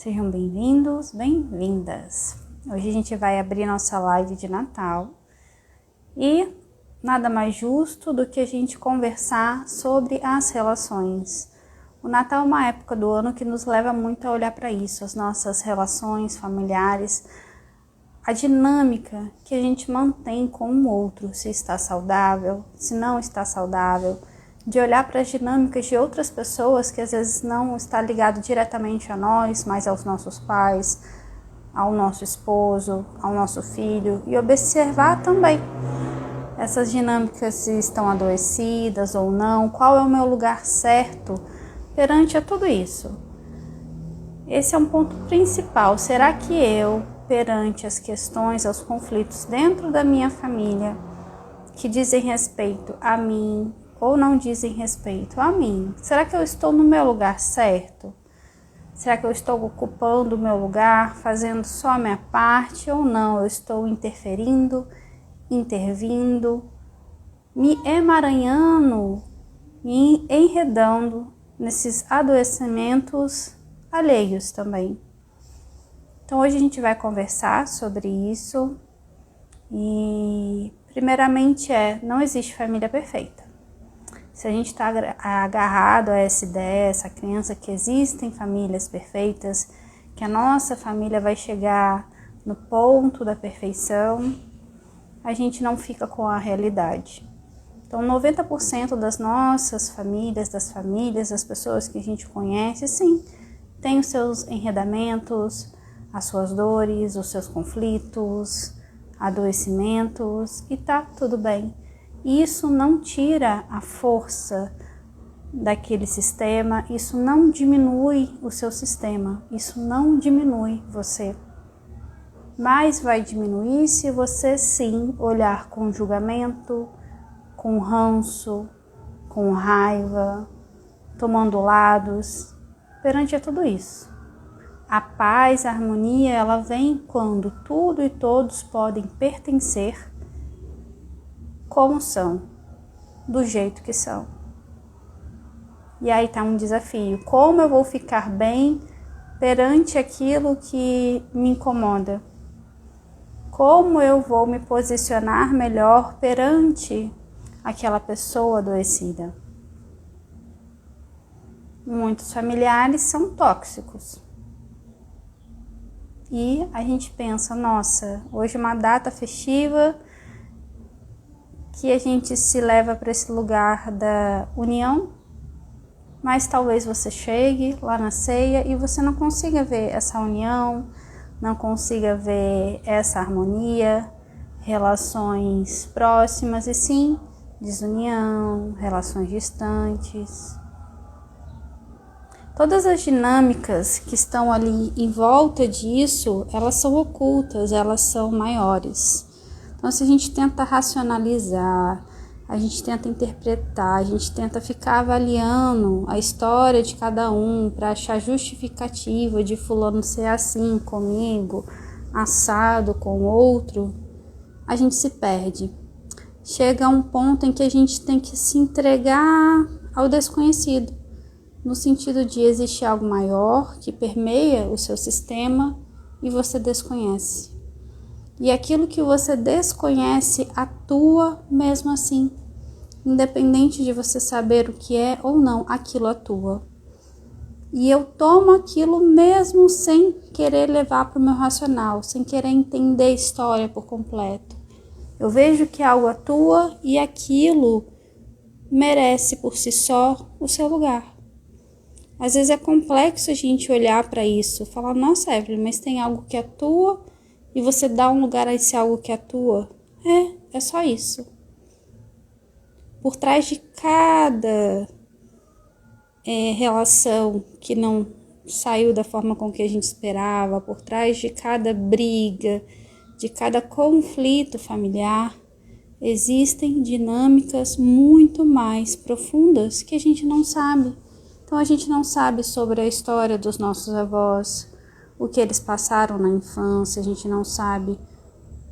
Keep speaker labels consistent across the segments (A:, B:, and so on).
A: Sejam bem-vindos, bem-vindas. Hoje a gente vai abrir nossa live de Natal e nada mais justo do que a gente conversar sobre as relações. O Natal é uma época do ano que nos leva muito a olhar para isso, as nossas relações familiares, a dinâmica que a gente mantém com o outro, se está saudável, se não está saudável, de olhar para as dinâmicas de outras pessoas que às vezes não está ligado diretamente a nós, mas aos nossos pais, ao nosso esposo, ao nosso filho, e observar também essas dinâmicas, se estão adoecidas ou não, qual é o meu lugar certo perante a tudo isso. Esse é um ponto principal. Será que eu, perante as questões, aos conflitos dentro da minha família, que dizem respeito a mim, ou não dizem respeito a mim, será que eu estou no meu lugar certo? Será que eu estou ocupando o meu lugar, fazendo só a minha parte ou não? Eu estou interferindo, intervindo, me emaranhando, me enredando nesses adoecimentos alheios também. Então hoje a gente vai conversar sobre isso e primeiramente não existe família perfeita. Se a gente está agarrado a essa ideia, essa crença que existem famílias perfeitas, que a nossa família vai chegar no ponto da perfeição, a gente não fica com a realidade. Então, 90% das nossas famílias, das pessoas que a gente conhece, sim, tem os seus enredamentos, as suas dores, os seus conflitos, adoecimentos, e tá tudo bem. Isso não tira a força daquele sistema, isso não diminui o seu sistema, isso não diminui você. Mas vai diminuir se você sim olhar com julgamento, com ranço, com raiva, tomando lados perante a tudo isso. A paz, a harmonia, ela vem quando tudo e todos podem pertencer como são, do jeito que são. E aí tá um desafio. Como eu vou ficar bem perante aquilo que me incomoda? Como eu vou me posicionar melhor perante aquela pessoa adoecida? Muitos familiares são tóxicos. E a gente pensa, nossa, hoje é uma data festiva, que a gente se leva para esse lugar da união, mas talvez você chegue lá na ceia e você não consiga ver essa união, não consiga ver essa harmonia, relações próximas, e sim desunião, relações distantes. Todas as dinâmicas que estão ali em volta disso, elas são ocultas, elas são maiores. Então, se a gente tenta racionalizar, a gente tenta interpretar, a gente tenta ficar avaliando a história de cada um para achar justificativa de fulano ser assim comigo, assado com o outro, a gente se perde. Chega a um ponto em que a gente tem que se entregar ao desconhecido, no sentido de existir algo maior que permeia o seu sistema e você desconhece. E aquilo que você desconhece atua mesmo assim. Independente de você saber o que é ou não, aquilo atua. E eu tomo aquilo mesmo sem querer levar para o meu racional, sem querer entender a história por completo. Eu vejo que algo atua e aquilo merece por si só o seu lugar. Às vezes é complexo a gente olhar para isso, falar, nossa, Evelyn, mas tem algo que atua e você dá um lugar a esse algo que atua. É só isso. Por trás de cada relação que não saiu da forma com que a gente esperava, por trás de cada briga, de cada conflito familiar, existem dinâmicas muito mais profundas que a gente não sabe. Então a gente não sabe sobre a história dos nossos avós, o que eles passaram na infância, a gente não sabe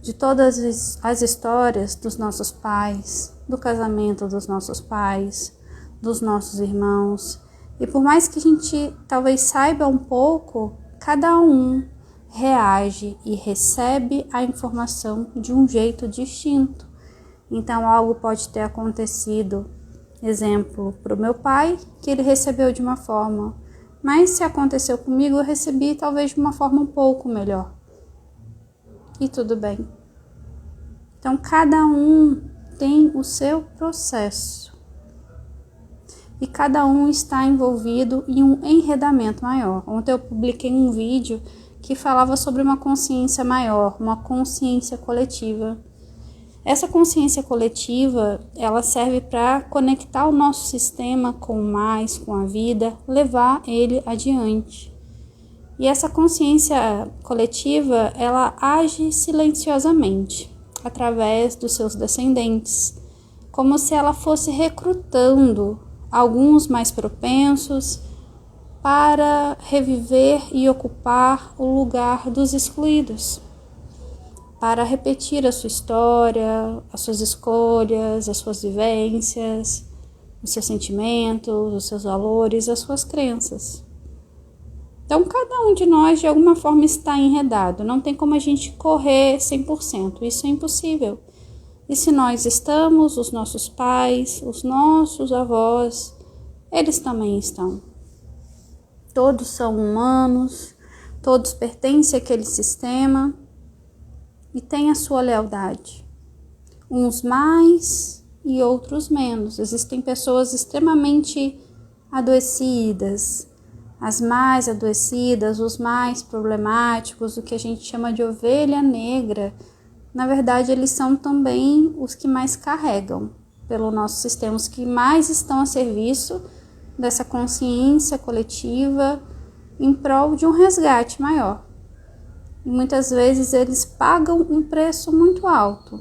A: de todas as histórias dos nossos pais, do casamento dos nossos pais, dos nossos irmãos. E por mais que a gente talvez saiba um pouco, cada um reage e recebe a informação de um jeito distinto. Então, algo pode ter acontecido, exemplo, para o meu pai, que ele recebeu de uma forma, mas se aconteceu comigo, eu recebi talvez de uma forma um pouco melhor. E tudo bem. Então, cada um tem o seu processo. E cada um está envolvido em um enredamento maior. Ontem eu publiquei um vídeo que falava sobre uma consciência maior, uma consciência coletiva. Essa consciência coletiva, ela serve para conectar o nosso sistema com o mais, com a vida, levar ele adiante. E essa consciência coletiva, ela age silenciosamente, através dos seus descendentes, como se ela fosse recrutando alguns mais propensos para reviver e ocupar o lugar dos excluídos, para repetir a sua história, as suas escolhas, as suas vivências, os seus sentimentos, os seus valores, as suas crenças. Então, cada um de nós, de alguma forma, está enredado. Não tem como a gente correr 100%. Isso é impossível. E se nós estamos, os nossos pais, os nossos avós, eles também estão. Todos são humanos, todos pertencem àquele sistema e têm a sua lealdade. Uns mais e outros menos. Existem pessoas extremamente adoecidas, as mais adoecidas, os mais problemáticos, o que a gente chama de ovelha negra. Na verdade, eles são também os que mais carregam pelo nosso sistema, os que mais estão a serviço dessa consciência coletiva em prol de um resgate maior. E muitas vezes eles pagam um preço muito alto.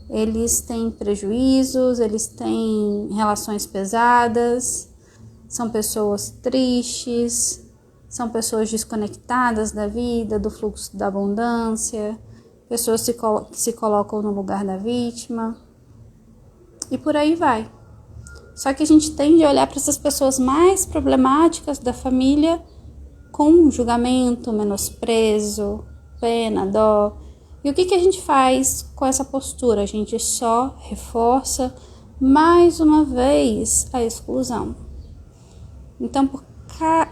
A: Eles têm prejuízos, eles têm relações pesadas, são pessoas tristes, são pessoas desconectadas da vida, do fluxo da abundância, pessoas que se colocam no lugar da vítima, e por aí vai. Só que a gente tende a olhar para essas pessoas mais problemáticas da família com julgamento, menosprezo, pena, dó. E o que a gente faz com essa postura? A gente só reforça mais uma vez a exclusão. Então,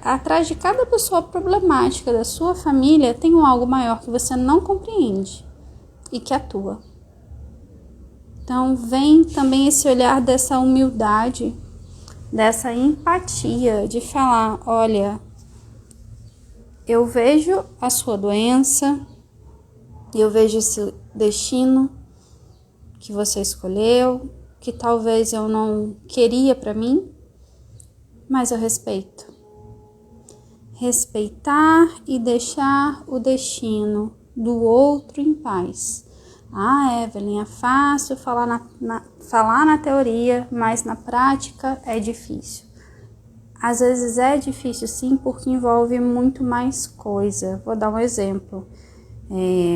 A: atrás de cada pessoa problemática da sua família, tem algo maior que você não compreende e que atua. Então, vem também esse olhar dessa humildade, dessa empatia, de falar, olha, eu vejo a sua doença, eu vejo esse destino que você escolheu, que talvez eu não queria para mim, mas eu respeito. Respeitar e deixar o destino do outro em paz. Ah, Evelyn, é fácil falar na teoria, mas na prática é difícil. Às vezes é difícil sim, porque envolve muito mais coisa. Vou dar um exemplo.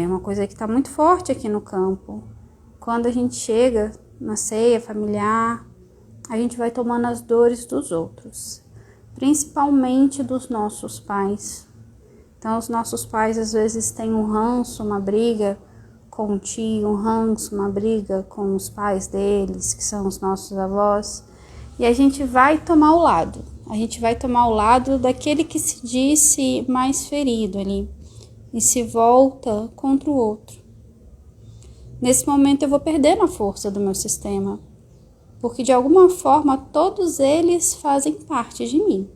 A: Uma coisa que está muito forte aqui no campo. Quando a gente chega na ceia familiar, a gente vai tomando as dores dos outros, principalmente dos nossos pais. Então, os nossos pais às vezes têm um ranço, uma briga com o tio, um ranço, uma briga com os pais deles, que são os nossos avós, e a gente vai tomar o lado. A gente vai tomar o lado daquele que se disse mais ferido ali e se volta contra o outro. Nesse momento eu vou perdendo a força do meu sistema, porque de alguma forma todos eles fazem parte de mim.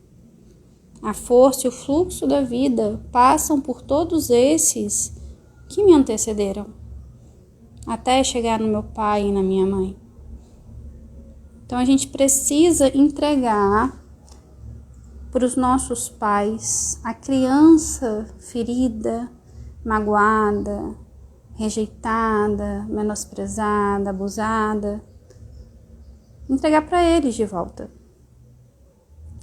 A: A força e o fluxo da vida passam por todos esses que me antecederam, até chegar no meu pai e na minha mãe. Então a gente precisa entregar para os nossos pais a criança ferida, magoada, rejeitada, menosprezada, abusada, entregar para eles de volta.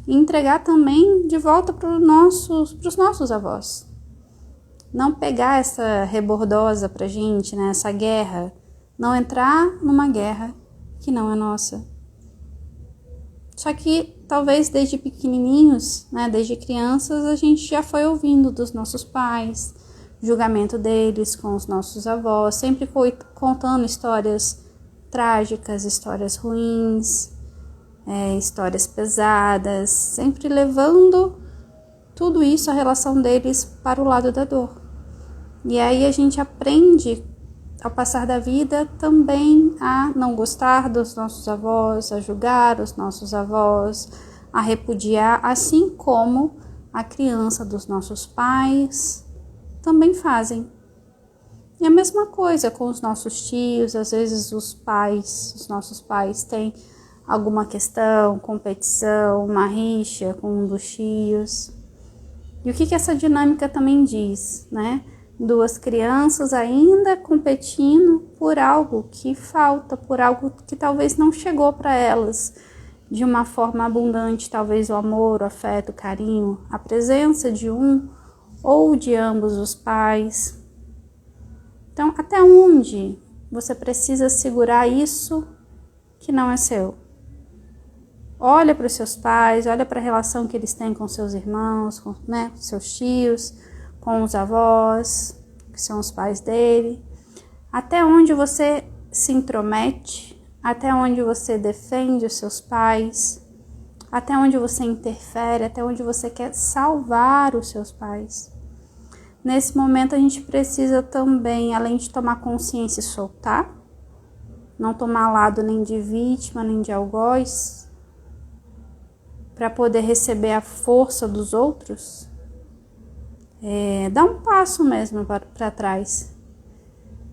A: E entregar também de volta para os nossos avós. Não pegar essa rebordosa pra gente, né, essa guerra. Não entrar numa guerra que não é nossa. Só que talvez desde pequenininhos, né, desde crianças, a gente já foi ouvindo dos nossos pais, julgamento deles com os nossos avós, sempre contando histórias trágicas, histórias ruins, histórias pesadas, sempre levando tudo isso, a relação deles, para o lado da dor. E aí a gente aprende, ao passar da vida, também a não gostar dos nossos avós, a julgar os nossos avós, a repudiar, assim como a criança dos nossos pais também fazem. E a mesma coisa com os nossos tios, às vezes os nossos pais têm alguma questão, competição, uma rixa com um dos tios. E o que essa dinâmica também diz, né? Duas crianças ainda competindo por algo que falta, por algo que talvez não chegou para elas de uma forma abundante, talvez o amor, o afeto, o carinho, a presença de um ou de ambos os pais. Então, até onde você precisa segurar isso que não é seu? Olha para os seus pais, olha para a relação que eles têm com seus irmãos, com seus tios, com os avós, que são os pais dele. Até onde você se intromete, até onde você defende os seus pais, até onde você interfere, até onde você quer salvar os seus pais. Nesse momento a gente precisa também, além de tomar consciência e soltar, não tomar lado nem de vítima, nem de algoz, para poder receber a força dos outros, dá um passo mesmo para trás.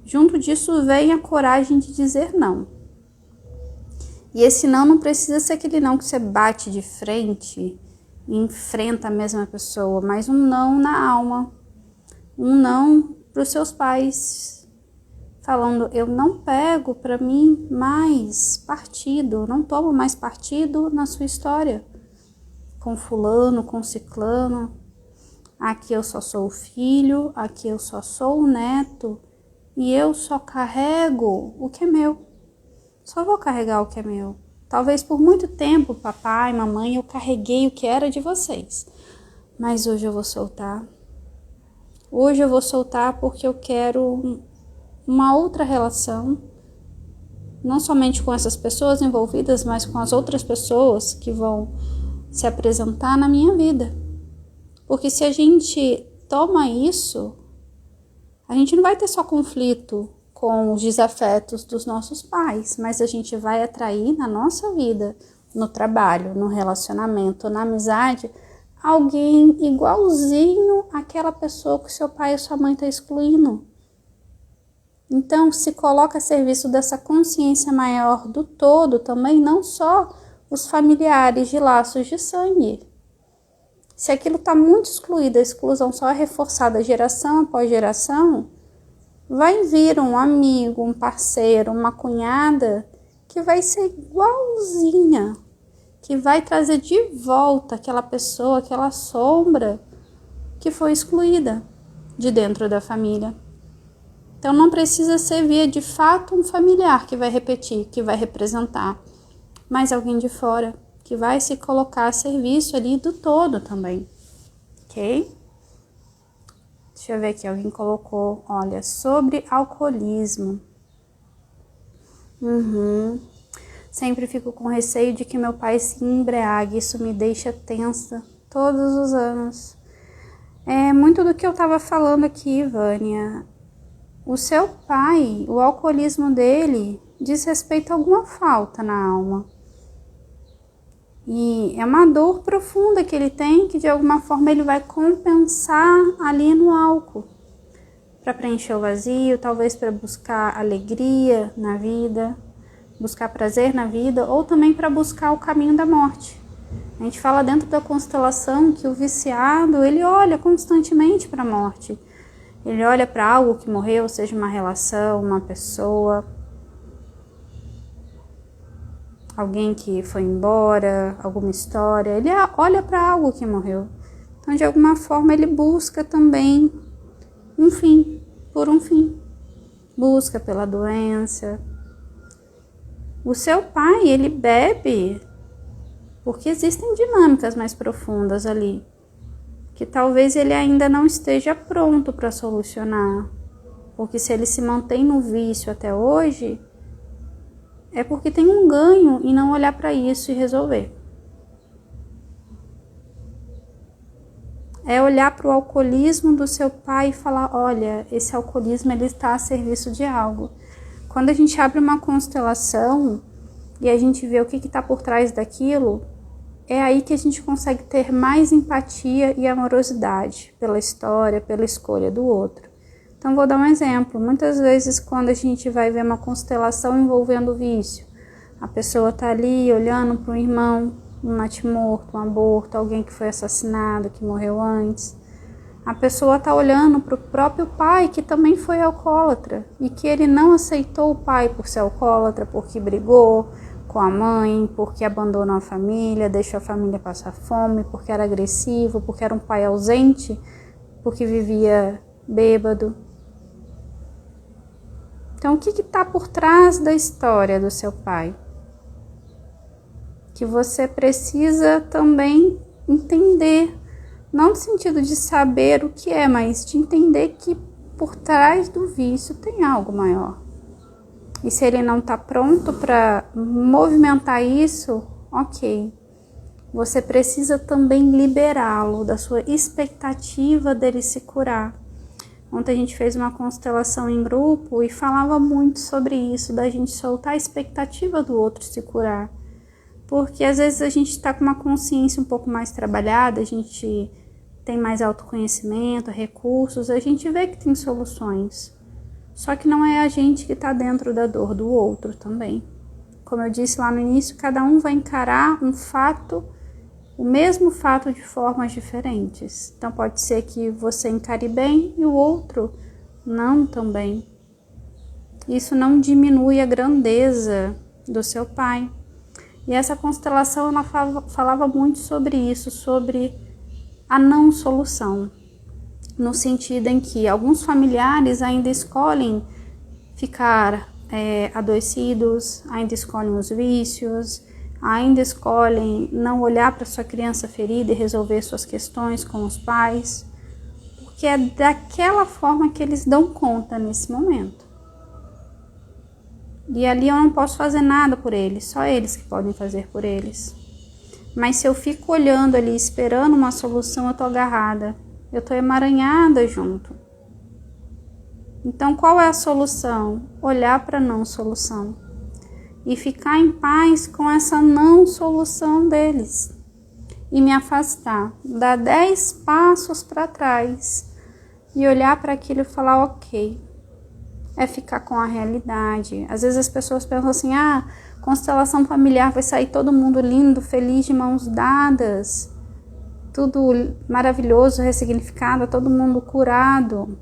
A: Junto disso vem a coragem de dizer não. E esse não precisa ser aquele não que você bate de frente e enfrenta a mesma pessoa, mas um não na alma. Um não para os seus pais, falando: eu não pego para mim mais partido, não tomo mais partido na sua história, com fulano, com ciclano. Aqui eu só sou o filho, aqui eu só sou o neto, e eu só carrego o que é meu. Só vou carregar o que é meu. Talvez por muito tempo, papai, mamãe, eu carreguei o que era de vocês. Mas hoje eu vou soltar. Hoje eu vou soltar porque eu quero uma outra relação, não somente com essas pessoas envolvidas, mas com as outras pessoas que vão se apresentar na minha vida. Porque se a gente toma isso, a gente não vai ter só conflito com os desafetos dos nossos pais, mas a gente vai atrair na nossa vida, no trabalho, no relacionamento, na amizade, alguém igualzinho àquela pessoa que seu pai ou sua mãe está excluindo. Então, se coloca a serviço dessa consciência maior do todo também, não só os familiares de laços de sangue. Se aquilo está muito excluído, a exclusão só é reforçada geração após geração, vai vir um amigo, um parceiro, uma cunhada que vai ser igualzinha, que vai trazer de volta aquela pessoa, aquela sombra que foi excluída de dentro da família. Então não precisa ser via de fato um familiar que vai repetir, que vai representar, mas alguém de fora que vai se colocar a serviço ali do todo também, ok? Deixa eu ver aqui, alguém colocou, olha, sobre alcoolismo. Sempre fico com receio de que meu pai se embriague, isso me deixa tensa todos os anos. É muito do que eu estava falando aqui, Vânia. O seu pai, o alcoolismo dele diz respeito a alguma falta na alma. E é uma dor profunda que ele tem, que de alguma forma ele vai compensar ali no álcool, para preencher o vazio, talvez para buscar alegria na vida, buscar prazer na vida, ou também para buscar o caminho da morte. A gente fala dentro da constelação que o viciado, ele olha constantemente para a morte. Ele olha para algo que morreu, seja uma relação, uma pessoa, alguém que foi embora, alguma história, ele olha para algo que morreu. Então, de alguma forma, ele busca também um fim, por um fim. Busca pela doença. O seu pai, ele bebe Porque existem dinâmicas mais profundas ali, que talvez ele ainda não esteja pronto para solucionar. Porque se ele se mantém no vício até hoje, é porque tem um ganho em não olhar para isso e resolver. É olhar para o alcoolismo do seu pai e falar, olha, esse alcoolismo ele está a serviço de algo. Quando a gente abre uma constelação e a gente vê o que está por trás daquilo, é aí que a gente consegue ter mais empatia e amorosidade pela história, pela escolha do outro. Então vou dar um exemplo. Muitas vezes quando a gente vai ver uma constelação envolvendo vício, a pessoa está ali olhando para um irmão, um natimorto, um aborto, alguém que foi assassinado, que morreu antes. A pessoa está olhando para o próprio pai, que também foi alcoólatra, e que ele não aceitou o pai por ser alcoólatra, porque brigou com a mãe, porque abandonou a família, deixou a família passar fome, porque era agressivo, porque era um pai ausente, porque vivia bêbado. Então, o que está por trás da história do seu pai? Que você precisa também entender, não no sentido de saber o que é, mas de entender que por trás do vício tem algo maior. E se ele não está pronto para movimentar isso, ok. Você precisa também liberá-lo da sua expectativa dele se curar. Ontem a gente fez uma constelação em grupo e falava muito sobre isso, da gente soltar a expectativa do outro se curar. Porque às vezes a gente está com uma consciência um pouco mais trabalhada, a gente tem mais autoconhecimento, recursos, a gente vê que tem soluções. Só que não é a gente que está dentro da dor do outro também. Como eu disse lá no início, cada um vai encarar um fato, o mesmo fato de formas diferentes. Então pode ser que você encare bem e o outro não também. Isso não diminui a grandeza do seu pai. E essa constelação ela falava muito sobre isso, sobre a não solução. No sentido em que alguns familiares ainda escolhem ficar adoecidos, ainda escolhem os vícios, ainda escolhem não olhar para sua criança ferida e resolver suas questões com os pais, porque é daquela forma que eles dão conta nesse momento. E ali eu não posso fazer nada por eles, só eles que podem fazer por eles. Mas se eu fico olhando ali, esperando uma solução, eu tô agarrada. Eu tô emaranhada junto. Então, qual é a solução? Olhar para a não solução. E ficar em paz com essa não solução deles. E me afastar. Dar 10 passos para trás. E olhar para aquilo e falar, ok. É ficar com a realidade. Às vezes as pessoas pensam assim, constelação familiar vai sair todo mundo lindo, feliz, de mãos dadas. Tudo maravilhoso, ressignificado, todo mundo curado.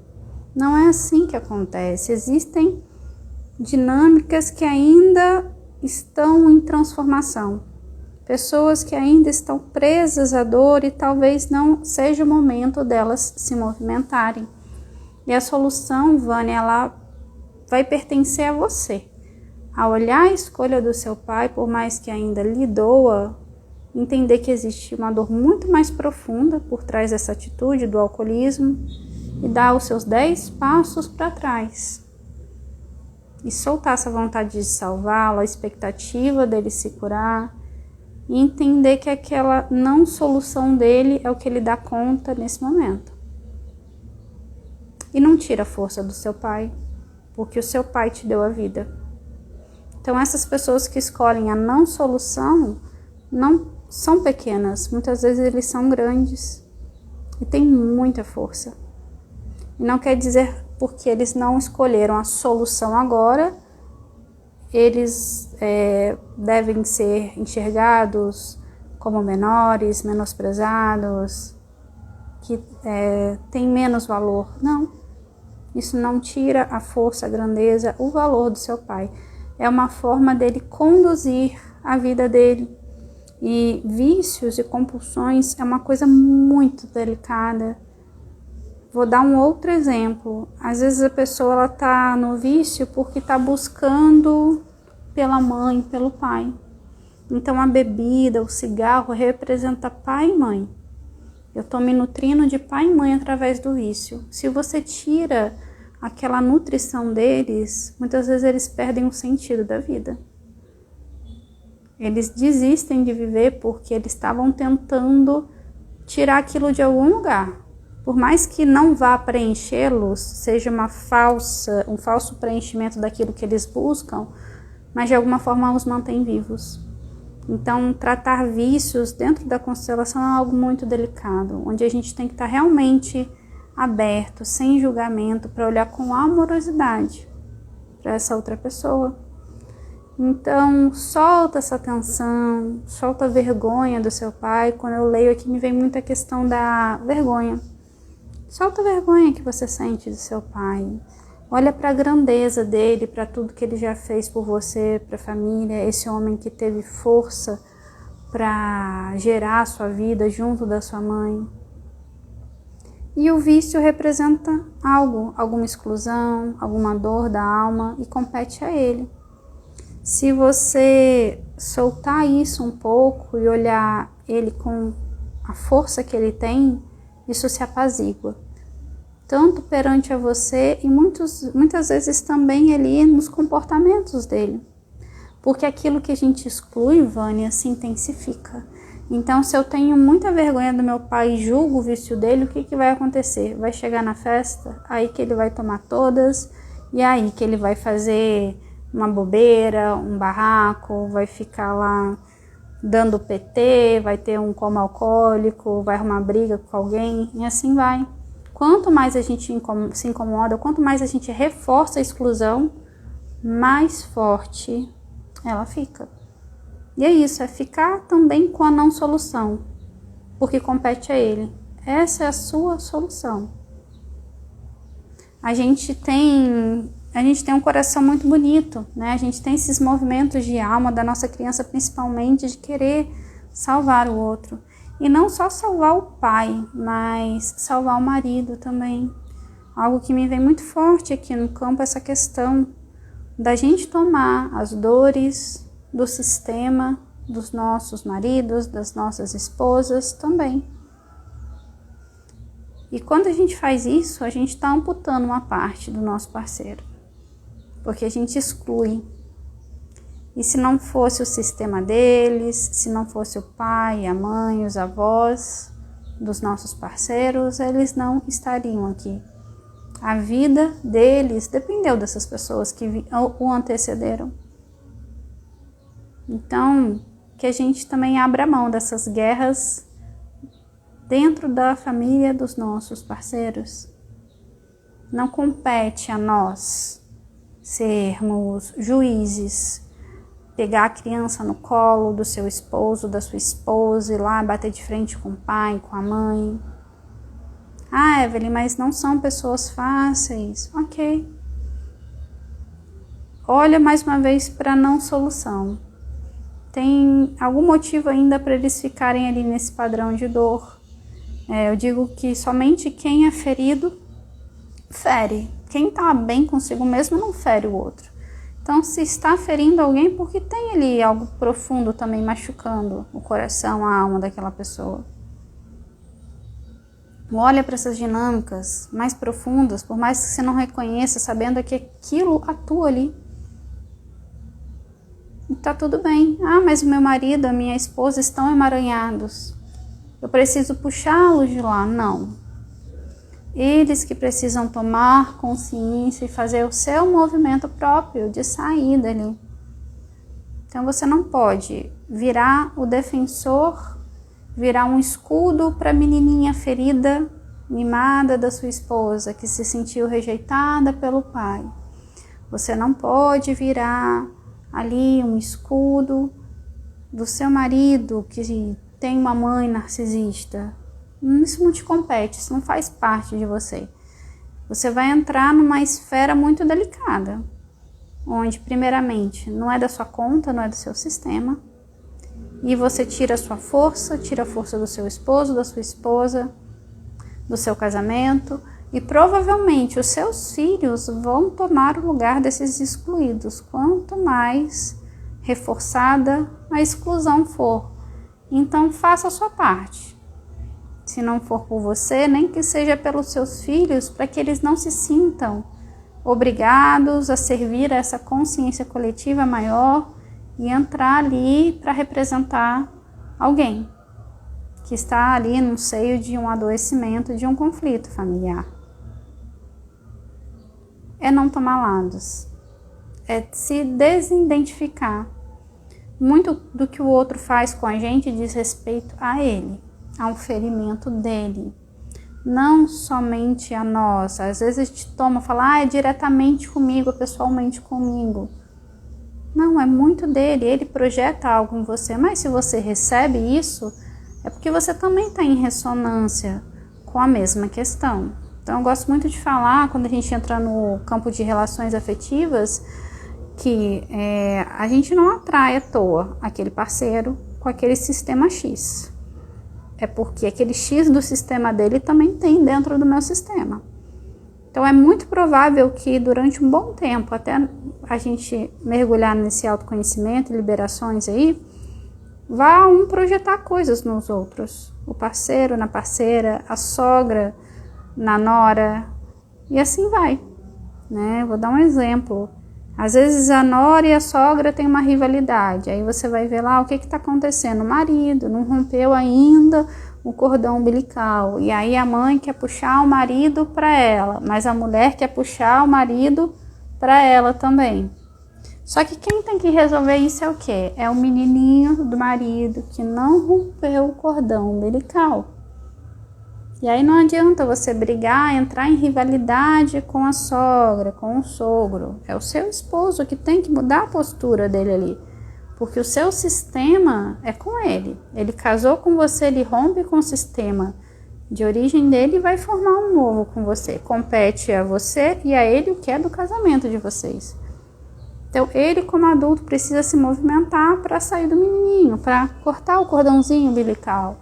A: Não é assim que acontece. Existem dinâmicas que ainda estão em transformação. Pessoas que ainda estão presas à dor e talvez não seja o momento delas se movimentarem. E a solução, Vânia, ela vai pertencer a você. A olhar a escolha do seu pai, por mais que ainda lhe doa, entender que existe uma dor muito mais profunda por trás dessa atitude do alcoolismo e dar os seus 10 passos para trás. E soltar essa vontade de salvá-lo, a expectativa dele se curar e entender que aquela não solução dele é o que ele dá conta nesse momento. E não tira a força do seu pai, porque o seu pai te deu a vida. Então essas pessoas que escolhem a não solução não são pequenas, muitas vezes eles são grandes e têm muita força. E não quer dizer porque eles não escolheram a solução agora, eles devem ser enxergados como menores, menosprezados, que têm menos valor. Não, isso não tira a força, a grandeza, o valor do seu pai. É uma forma dele conduzir a vida dele. E vícios e compulsões é uma coisa muito delicada. Vou dar um outro exemplo. Às vezes a pessoa está no vício porque está buscando pela mãe, pelo pai. Então a bebida, o cigarro representa pai e mãe. Eu estou me nutrindo de pai e mãe através do vício. Se você tira aquela nutrição deles, muitas vezes eles perdem o sentido da vida. Eles desistem de viver porque eles estavam tentando tirar aquilo de algum lugar. Por mais que não vá preenchê-los, seja um falso preenchimento daquilo que eles buscam, mas de alguma forma os mantém vivos. Então, tratar vícios dentro da constelação é algo muito delicado, onde a gente tem que estar realmente aberto, sem julgamento, para olhar com amorosidade para essa outra pessoa. Então, solta essa tensão, solta a vergonha do seu pai. Quando eu leio aqui, me vem muita questão da vergonha. Solta a vergonha que você sente do seu pai. Olha para a grandeza dele, para tudo que ele já fez por você, para a família, esse homem que teve força para gerar a sua vida junto da sua mãe. E o vício representa algo, alguma exclusão, alguma dor da alma e compete a ele. Se você soltar isso um pouco e olhar ele com a força que ele tem, isso se apazigua. Tanto perante a você e muitas vezes também ali nos comportamentos dele. Porque aquilo que a gente exclui, Vânia, se intensifica. Então, se eu tenho muita vergonha do meu pai e julgo o vício dele, o que vai acontecer? Vai chegar na festa, aí que ele vai tomar todas, e aí que ele vai fazer uma bobeira, um barraco, vai ficar lá dando PT, vai ter um coma alcoólico, vai arrumar briga com alguém, e assim vai. Quanto mais a gente se incomoda, quanto mais a gente reforça a exclusão, mais forte ela fica. E é isso, é ficar também com a não solução, porque compete a ele. Essa é a sua solução. A gente tem um coração muito bonito, né? A gente tem esses movimentos de alma da nossa criança, principalmente, de querer salvar o outro. E não só salvar o pai, mas salvar o marido também. Algo que me vem muito forte aqui no campo é essa questão da gente tomar as dores do sistema, dos nossos maridos, das nossas esposas também. E quando a gente faz isso, a gente está amputando uma parte do nosso parceiro, porque a gente exclui. E se não fosse o sistema deles, se não fosse o pai, a mãe, os avós dos nossos parceiros, eles não estariam aqui. A vida deles dependeu dessas pessoas que o antecederam. Então, que a gente também abra mão dessas guerras dentro da família dos nossos parceiros. Não compete a nós sermos juízes, pegar a criança no colo do seu esposo, da sua esposa, e lá bater de frente com o pai, com a mãe. Ah, Evelyn, mas não são pessoas fáceis. Ok. Olha mais uma vez para a não solução. Tem algum motivo ainda para eles ficarem ali nesse padrão de dor. Eu digo que somente quem é ferido fere. Quem está bem consigo mesmo não fere o outro. Então, se está ferindo alguém, porque tem ali algo profundo também machucando o coração, a alma daquela pessoa. Olha para essas dinâmicas mais profundas, por mais que você não reconheça, sabendo que aquilo atua ali. E tá tudo bem. Ah, mas o meu marido, a minha esposa estão emaranhados. Eu preciso puxá-los de lá. Não. Eles que precisam tomar consciência e fazer o seu movimento próprio de sair dali. Então você não pode virar o defensor, virar um escudo para a menininha ferida, mimada da sua esposa, que se sentiu rejeitada pelo pai. Você não pode virar ali um escudo do seu marido que tem uma mãe narcisista. Isso não te compete, isso não faz parte de você. Você vai entrar numa esfera muito delicada, onde primeiramente não é da sua conta, não é do seu sistema, e você tira a sua força, tira a força do seu esposo, da sua esposa, do seu casamento, e provavelmente os seus filhos vão tomar o lugar desses excluídos. Quanto mais reforçada a exclusão for. Então faça a sua parte. Se não for por você, nem que seja pelos seus filhos, para que eles não se sintam obrigados a servir a essa consciência coletiva maior e entrar ali para representar alguém que está ali no seio de um adoecimento, de um conflito familiar. É não tomar lados, é se desidentificar. Muito do que o outro faz com a gente diz respeito a ele, ao ferimento dele, não somente a nós. Às vezes a gente fala, é diretamente comigo, pessoalmente comigo. Não, é muito dele, ele projeta algo em você, mas se você recebe isso, é porque você também está em ressonância com a mesma questão. Então eu gosto muito de falar, quando a gente entra no campo de relações afetivas, que a gente não atrai à toa aquele parceiro com aquele sistema X. É porque aquele X do sistema dele também tem dentro do meu sistema. Então é muito provável que durante um bom tempo, até a gente mergulhar nesse autoconhecimento e liberações aí, vá um projetar coisas nos outros. O parceiro na parceira, a sogra na nora, e assim vai, né? Vou dar um exemplo. Às vezes a nora e a sogra têm uma rivalidade, aí você vai ver lá o que está acontecendo. O marido não rompeu ainda o cordão umbilical, e aí a mãe quer puxar o marido para ela, mas a mulher quer puxar o marido para ela também. Só que quem tem que resolver isso é o quê? É o menininho do marido que não rompeu o cordão umbilical. E aí não adianta você brigar, entrar em rivalidade com a sogra, com o sogro. É o seu esposo que tem que mudar a postura dele ali. Porque o seu sistema é com ele. Ele casou com você, ele rompe com o sistema de origem dele e vai formar um novo com você. Compete a você e a ele o que é do casamento de vocês. Então ele como adulto precisa se movimentar para sair do menininho, para cortar o cordãozinho umbilical.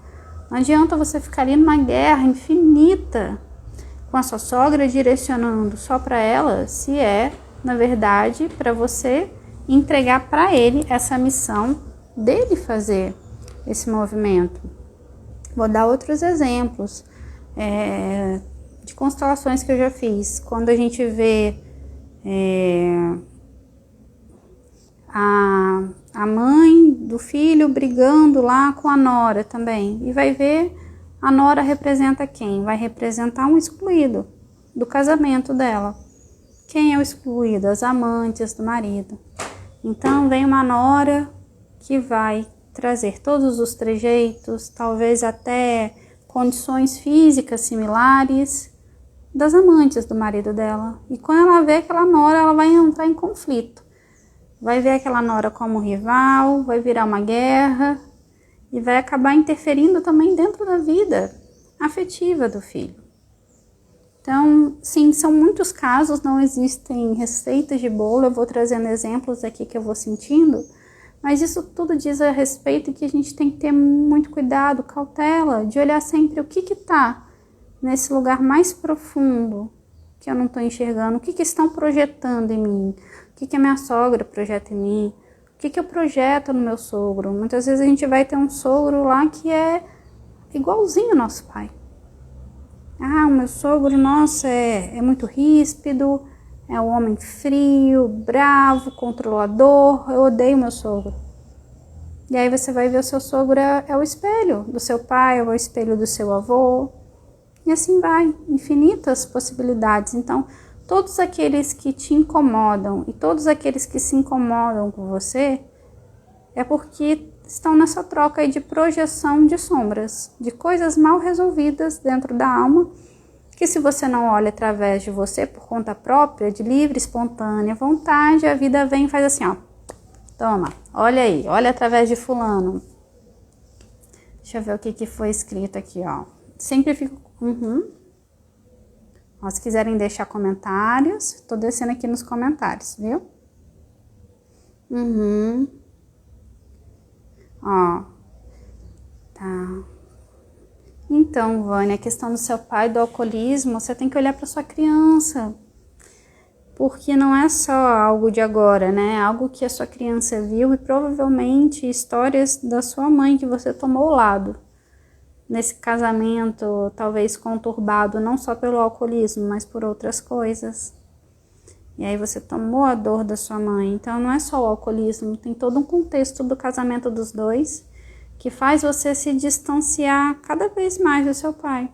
A: Não adianta você ficar ali numa guerra infinita com a sua sogra direcionando só para ela, se é, na verdade, para você entregar para ele essa missão dele fazer esse movimento. Vou dar outros exemplos de constelações que eu já fiz. Quando a gente vê a mãe do filho brigando lá com a nora também. E vai ver, a nora representa quem? Vai representar um excluído do casamento dela. Quem é o excluído? As amantes do marido. Então vem uma nora que vai trazer todos os trejeitos, talvez até condições físicas similares das amantes do marido dela. E quando ela vê aquela nora, ela vai entrar em conflito. Vai ver aquela nora como rival, vai virar uma guerra e vai acabar interferindo também dentro da vida afetiva do filho. Então, sim, são muitos casos, não existem receitas de bolo, eu vou trazendo exemplos aqui que eu vou sentindo, mas isso tudo diz a respeito que a gente tem que ter muito cuidado, cautela, de olhar sempre o que está nesse lugar mais profundo que eu não estou enxergando, o que estão projetando em mim, o que a minha sogra projeta em mim, o que eu projeto no meu sogro. Muitas vezes a gente vai ter um sogro lá que é igualzinho ao nosso pai. O meu sogro, nossa, é muito ríspido, é um homem frio, bravo, controlador, eu odeio meu sogro. E aí você vai ver o seu sogro é o espelho do seu pai, é o espelho do seu avô, e assim vai, infinitas possibilidades. Então, todos aqueles que te incomodam e todos aqueles que se incomodam com você é porque estão nessa troca aí de projeção de sombras, de coisas mal resolvidas dentro da alma, que se você não olha através de você por conta própria, de livre, espontânea vontade, a vida vem e faz assim, ó, toma, olha aí, olha através de fulano. Deixa eu ver o que foi escrito aqui, ó. Sempre fico... Ó, se quiserem deixar comentários, tô descendo aqui nos comentários, viu? Ó, tá. Então, Vânia, a questão do seu pai, do alcoolismo, você tem que olhar para sua criança. porque não é só algo de agora, né? Algo que a sua criança viu e provavelmente histórias da sua mãe que você tomou ao lado. Nesse casamento, talvez conturbado não só pelo alcoolismo, mas por outras coisas. E aí você tomou a dor da sua mãe. Então não é só o alcoolismo, tem todo um contexto do casamento dos dois que faz você se distanciar cada vez mais do seu pai.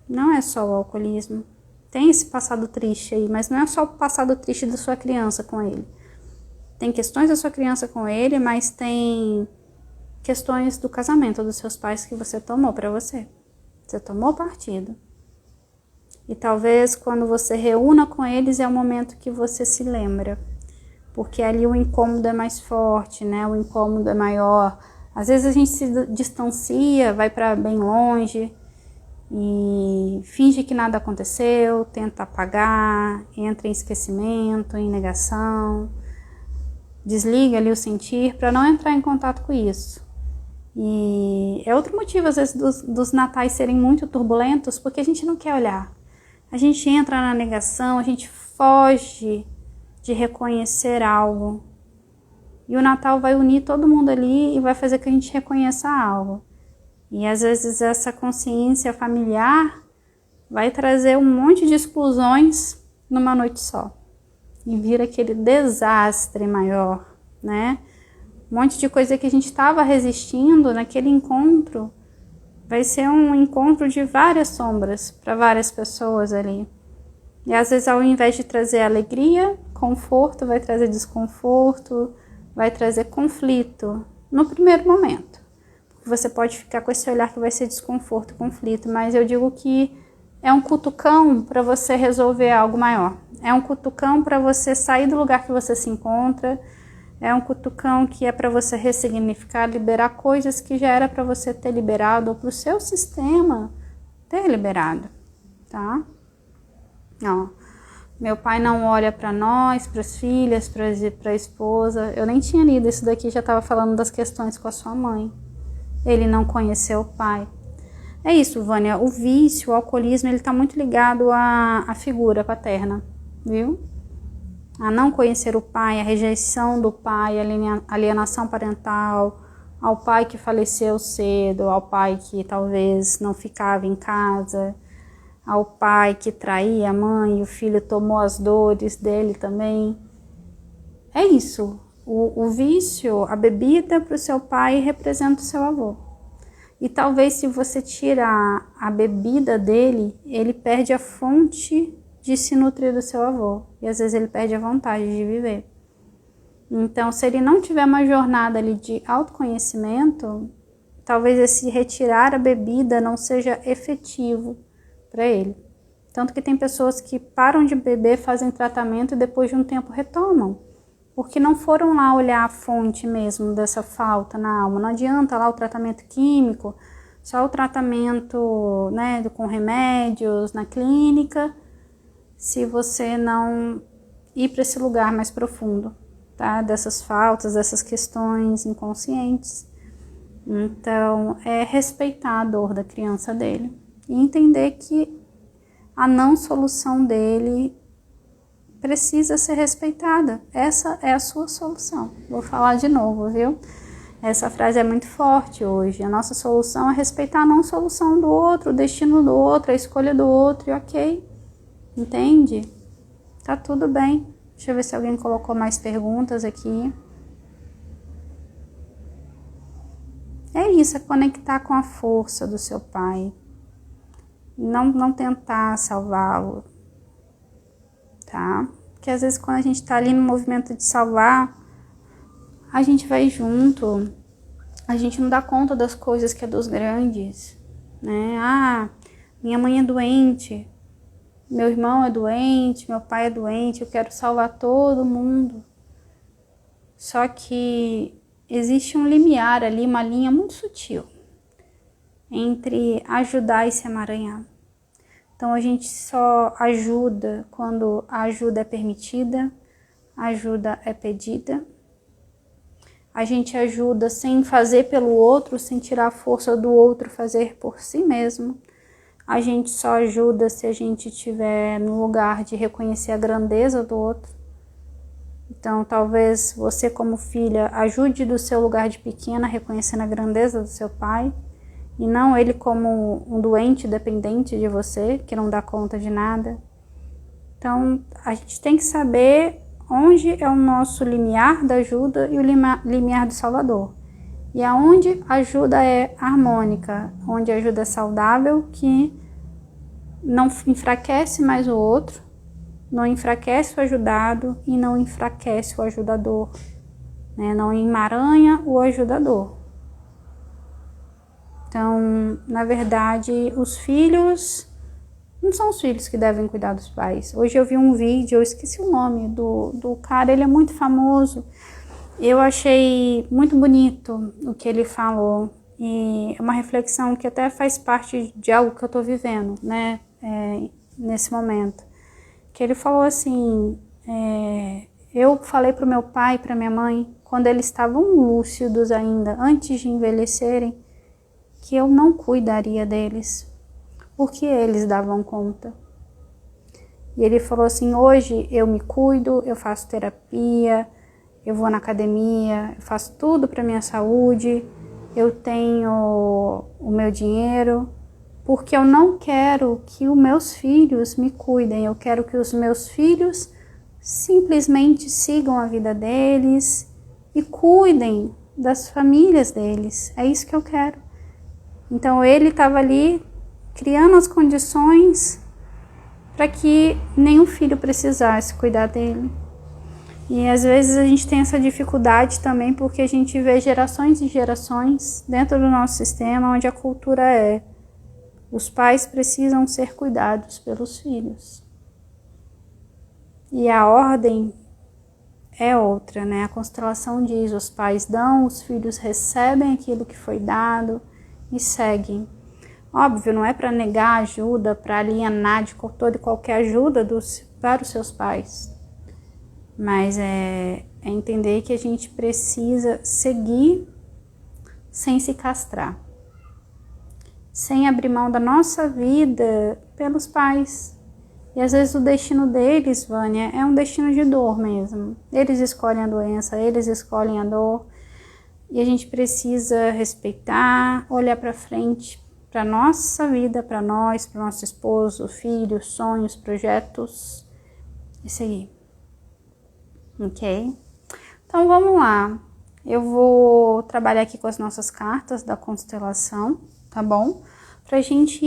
A: Não é só o alcoolismo. Tem esse passado triste aí, mas não é só o passado triste da sua criança com ele. Tem questões da sua criança com ele, mas tem questões do casamento dos seus pais que você tomou para você. Você tomou partido. E talvez quando você reúna com eles é o momento que você se lembra. Porque ali o incômodo é mais forte, né? O incômodo é maior. Às vezes a gente se distancia, vai para bem longe e finge que nada aconteceu, tenta apagar, entra em esquecimento, em negação, desliga ali o sentir para não entrar em contato com isso. E é outro motivo, às vezes, dos natais serem muito turbulentos, porque a gente não quer olhar. A gente entra na negação, a gente foge de reconhecer algo. E o Natal vai unir todo mundo ali e vai fazer que a gente reconheça algo. E às vezes essa consciência familiar vai trazer um monte de exclusões numa noite só. E vira aquele desastre maior, né? Um monte de coisa que a gente estava resistindo naquele encontro vai ser um encontro de várias sombras para várias pessoas ali. E às vezes ao invés de trazer alegria, conforto, vai trazer desconforto, vai trazer conflito no primeiro momento. Você pode ficar com esse olhar que vai ser desconforto, conflito, mas eu digo que é um cutucão para você resolver algo maior. É um cutucão para você sair do lugar que você se encontra. É um cutucão que é para você ressignificar, liberar coisas que já era para você ter liberado ou para o seu sistema ter liberado, tá? Ó, meu pai não olha para nós, para as filhas, para a esposa. Eu nem tinha lido isso daqui, já estava falando das questões com a sua mãe. Ele não conheceu o pai. É isso, Vânia, o vício, o alcoolismo, ele está muito ligado à figura paterna, viu? A não conhecer o pai, a rejeição do pai, a alienação parental, ao pai que faleceu cedo, ao pai que talvez não ficava em casa, ao pai que traía a mãe e o filho tomou as dores dele também. É isso, o vício, a bebida para o seu pai representa o seu avô. E talvez se você tirar a bebida dele, ele perde a fonte de se nutrir do seu avô. E às vezes ele perde a vontade de viver. Então, se ele não tiver uma jornada ali de autoconhecimento, talvez esse retirar a bebida não seja efetivo para ele. Tanto que tem pessoas que param de beber, fazem tratamento e depois de um tempo retomam. Porque não foram lá olhar a fonte mesmo dessa falta na alma. Não adianta lá o tratamento químico, só o tratamento, né, com remédios na clínica, se você não ir para esse lugar mais profundo, tá? Dessas faltas, dessas questões inconscientes. Então, é respeitar a dor da criança dele e entender que a não solução dele precisa ser respeitada. Essa é a sua solução. Vou falar de novo, viu? Essa frase é muito forte hoje. A nossa solução é respeitar a não solução do outro, o destino do outro, a escolha do outro, e ok. Entende? Tá tudo bem. Deixa eu ver se alguém colocou mais perguntas aqui. É isso, é conectar com a força do seu pai. Não tentar salvá-lo, tá? Porque às vezes quando a gente tá ali no movimento de salvar, a gente vai junto, a gente não dá conta das coisas que é dos grandes, né? Ah, minha mãe é doente, meu irmão é doente, meu pai é doente, eu quero salvar todo mundo. Só que existe um limiar ali, uma linha muito sutil entre ajudar e se emaranhar. Então a gente só ajuda quando a ajuda é permitida, a ajuda é pedida. A gente ajuda sem fazer pelo outro, sem tirar a força do outro fazer por si mesmo. A gente só ajuda se a gente estiver no lugar de reconhecer a grandeza do outro. Então, talvez você como filha ajude do seu lugar de pequena, reconhecendo a grandeza do seu pai, e não ele como um doente dependente de você, que não dá conta de nada. Então, a gente tem que saber onde é o nosso limiar da ajuda e o limiar do Salvador. E aonde a ajuda é harmônica, onde a ajuda é saudável, que não enfraquece mais o outro, não enfraquece o ajudado e não enfraquece o ajudador, né? Não emaranha o ajudador. Então, na verdade, os filhos não são os filhos que devem cuidar dos pais. Hoje eu vi um vídeo, eu esqueci o nome do cara, ele é muito famoso. Eu achei muito bonito o que ele falou. E é uma reflexão que até faz parte de algo que eu estou vivendo, né? Nesse momento. Que ele falou assim, eu falei para o meu pai e para minha mãe, quando eles estavam lúcidos ainda, antes de envelhecerem, que eu não cuidaria deles, porque eles davam conta. E ele falou assim, hoje eu me cuido, eu faço terapia, eu vou na academia, eu faço tudo para minha saúde, eu tenho o meu dinheiro, porque eu não quero que os meus filhos me cuidem, eu quero que os meus filhos simplesmente sigam a vida deles e cuidem das famílias deles, é isso que eu quero. Então ele estava ali criando as condições para que nenhum filho precisasse cuidar dele. E às vezes a gente tem essa dificuldade também porque a gente vê gerações e gerações dentro do nosso sistema onde a cultura é: os pais precisam ser cuidados pelos filhos. E a ordem é outra, né? A constelação diz: os pais dão, os filhos recebem aquilo que foi dado e seguem. Óbvio, não é para negar ajuda, para alienar de toda e qualquer ajuda para os seus pais. Mas é entender que a gente precisa seguir sem se castrar. Sem abrir mão da nossa vida pelos pais. E às vezes o destino deles, Vânia, é um destino de dor mesmo. Eles escolhem a doença, eles escolhem a dor. E a gente precisa respeitar, olhar para frente, para nossa vida, para nós, para nosso esposo, filhos, sonhos, projetos e seguir. Ok? Então vamos lá. Eu vou trabalhar aqui com as nossas cartas da constelação, tá bom? Pra gente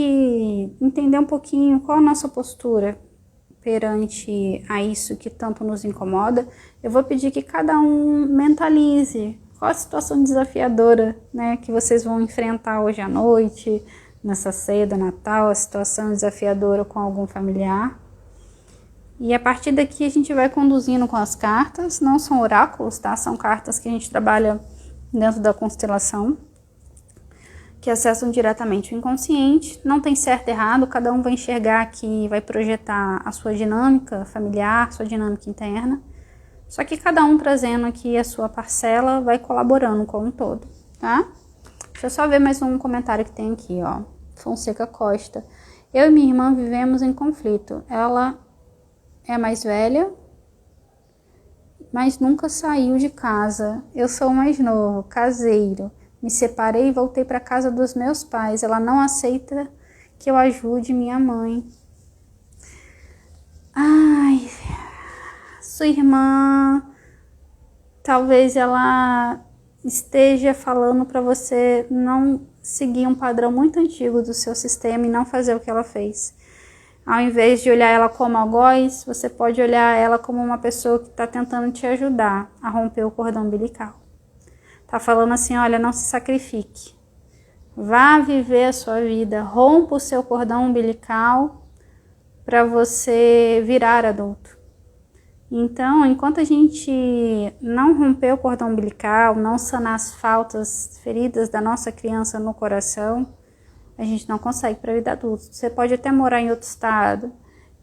A: entender um pouquinho qual a nossa postura perante a isso que tanto nos incomoda. Eu vou pedir que cada um mentalize qual a situação desafiadora, né, que vocês vão enfrentar hoje à noite, nessa ceia do Natal, a situação desafiadora com algum familiar. E a partir daqui a gente vai conduzindo com as cartas, não são oráculos, tá? São cartas que a gente trabalha dentro da constelação, que acessam diretamente o inconsciente. Não tem certo e errado, cada um vai enxergar aqui, vai projetar a sua dinâmica familiar, sua dinâmica interna. Só que cada um trazendo aqui a sua parcela vai colaborando com um todo, tá? Deixa eu só ver mais um comentário que tem aqui, ó. Fonseca Costa. Eu e minha irmã vivemos em conflito. Ela é mais velha, mas nunca saiu de casa. Eu sou o mais novo, caseiro. Me separei e voltei para casa dos meus pais. Ela não aceita que eu ajude minha mãe. Ai, sua irmã, talvez ela esteja falando para você não seguir um padrão muito antigo do seu sistema e não fazer o que ela fez. Ao invés de olhar ela como algoz, você pode olhar ela como uma pessoa que está tentando te ajudar a romper o cordão umbilical. Tá falando assim, olha, não se sacrifique. Vá viver a sua vida, rompa o seu cordão umbilical para você virar adulto. Então, enquanto a gente não romper o cordão umbilical, não sanar as faltas, feridas da nossa criança no coração, a gente não consegue para a vida adulta. Você pode até morar em outro estado,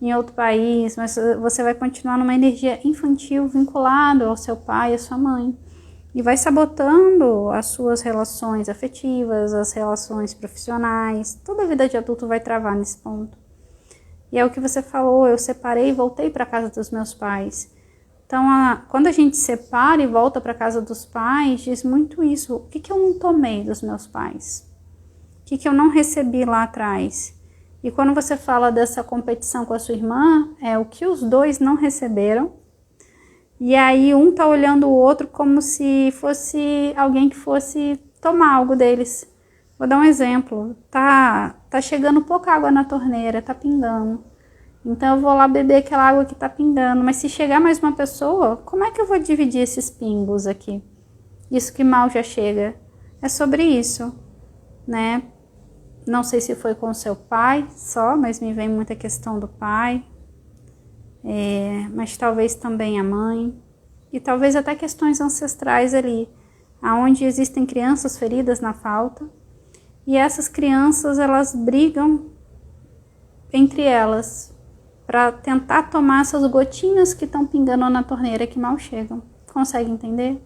A: em outro país, mas você vai continuar numa energia infantil vinculada ao seu pai e à sua mãe. e vai sabotando as suas relações afetivas, as relações profissionais. Toda a vida de adulto vai travar nesse ponto. E é o que você falou, eu separei e voltei para a casa dos meus pais. Então, quando a gente separa e volta para a casa dos pais, diz muito isso. O que eu não tomei dos meus pais? O que eu não recebi lá atrás? E quando você fala dessa competição com a sua irmã, é o que os dois não receberam. E aí um tá olhando o outro como se fosse alguém que fosse tomar algo deles. Vou dar um exemplo. Tá chegando pouca água na torneira, tá pingando. Então eu vou lá beber aquela água que tá pingando. Mas se chegar mais uma pessoa, como é que eu vou dividir esses pingos aqui? Isso que mal já chega. É sobre isso, né? Não sei se foi com seu pai só, mas me vem muita questão do pai. Mas talvez também a mãe. E talvez até questões ancestrais ali, onde existem crianças feridas na falta. E essas crianças, elas brigam entre elas para tentar tomar essas gotinhas que estão pingando na torneira que mal chegam. Consegue entender?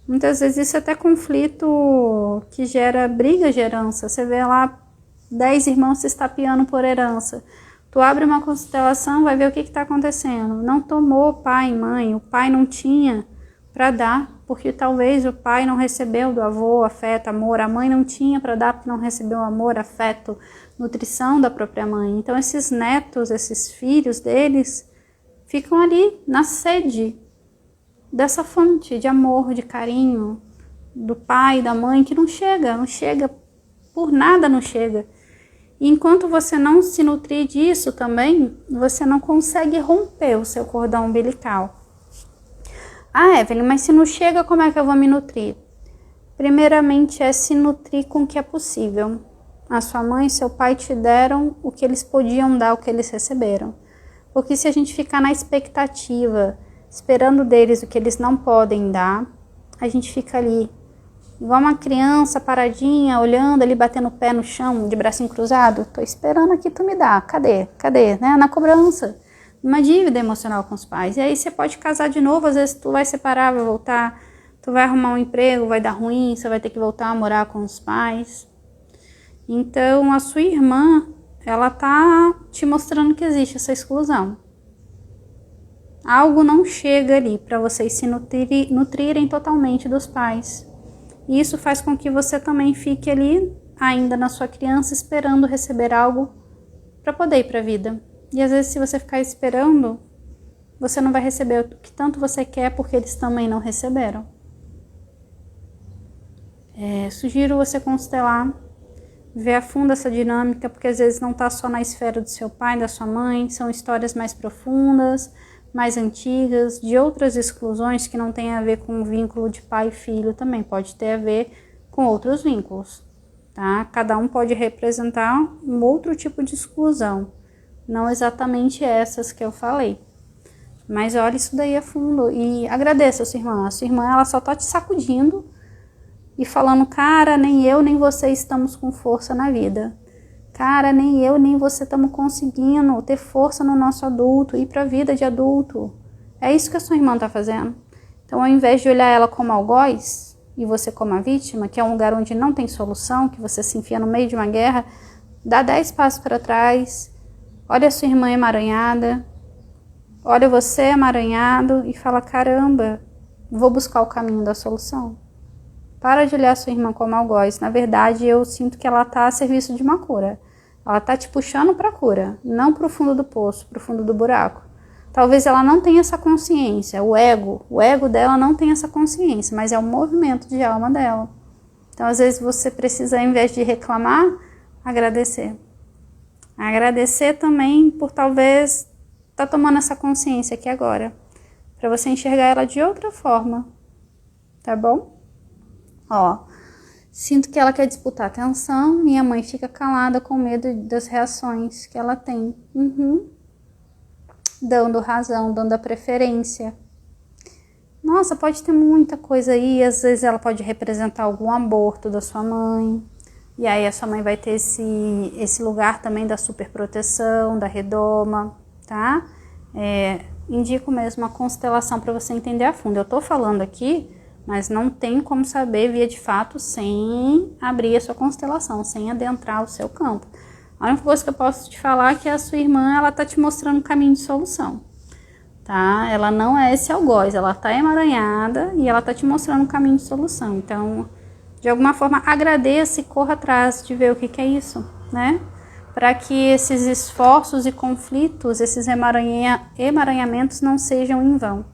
A: Muitas vezes isso é até conflito que gera briga de herança. Você vê lá 10 irmãos se estapeando por herança. Tu abre uma constelação, vai ver o que está acontecendo. Não tomou pai e mãe, o pai não tinha para dar, porque talvez o pai não recebeu do avô afeto, amor, a mãe não tinha para dar porque não recebeu amor, afeto, nutrição da própria mãe. Então esses netos, esses filhos deles, ficam ali na sede dessa fonte de amor, de carinho, do pai, da mãe, que não chega, por nada não chega. E enquanto você não se nutrir disso também, você não consegue romper o seu cordão umbilical. Ah, Evelyn, mas se não chega, como é que eu vou me nutrir? Primeiramente é se nutrir com o que é possível. A sua mãe e seu pai te deram o que eles podiam dar, o que eles receberam. Porque se a gente ficar na expectativa, esperando deles o que eles não podem dar, a gente fica ali, igual uma criança paradinha, olhando ali, batendo o pé no chão, de bracinho cruzado. Tô esperando aqui tu me dar. Cadê? Né? Na cobrança. Uma dívida emocional com os pais. E aí você pode casar de novo, às vezes tu vai separar, vai voltar, tu vai arrumar um emprego, vai dar ruim, você vai ter que voltar a morar com os pais. Então a sua irmã, ela tá te mostrando que existe essa exclusão. Algo não chega ali para vocês se nutrirem totalmente dos pais. E isso faz com que você também fique ali, ainda na sua criança, esperando receber algo para poder ir para a vida. E às vezes, se você ficar esperando, você não vai receber o que tanto você quer, porque eles também não receberam. Sugiro você constelar, ver a fundo essa dinâmica, porque às vezes não está só na esfera do seu pai, da sua mãe, são histórias mais profundas, mais antigas, de outras exclusões que não tem a ver com o vínculo de pai e filho, também pode ter a ver com outros vínculos, tá? Cada um pode representar um outro tipo de exclusão, não exatamente essas que eu falei. Mas olha isso daí a fundo e agradeça a sua irmã. A sua irmã, ela só tá te sacudindo e falando, cara, nem eu nem você estamos com força na vida. Cara, nem eu nem você estamos conseguindo ter força no nosso adulto, ir para a vida de adulto. É isso que a sua irmã tá fazendo. Então, ao invés de olhar ela como algoz e você como a vítima, que é um lugar onde não tem solução, que você se enfia no meio de uma guerra, dá 10 passos para trás, olha a sua irmã emaranhada, olha você emaranhado e fala, caramba, vou buscar o caminho da solução. Para de olhar a sua irmã como algoz. Na verdade, eu sinto que ela está a serviço de uma cura. Ela está te puxando para a cura, não para o fundo do poço, para o fundo do buraco. Talvez ela não tenha essa consciência, o ego dela não tem essa consciência, mas é o movimento de alma dela. Então, às vezes, você precisa, ao invés de reclamar, agradecer. Agradecer também por talvez estar tomando essa consciência aqui agora, para você enxergar ela de outra forma, tá bom? Ó, sinto que ela quer disputar atenção, minha mãe fica calada com medo das reações que ela tem. Dando razão, dando a preferência. Nossa, pode ter muita coisa aí, às vezes ela pode representar algum aborto da sua mãe, e aí a sua mãe vai ter esse lugar também da superproteção, da redoma, tá? indico mesmo a constelação para você entender a fundo. Eu tô falando aqui, mas não tem como saber via de fato sem abrir a sua constelação, sem adentrar o seu campo. A única coisa que eu posso te falar é que a sua irmã, ela tá te mostrando um caminho de solução, tá? Ela não é esse algoz, ela tá emaranhada e ela tá te mostrando um caminho de solução. Então, de alguma forma, agradeça e corra atrás de ver o que é isso, né? Para que esses esforços e conflitos, esses emaranhamentos não sejam em vão.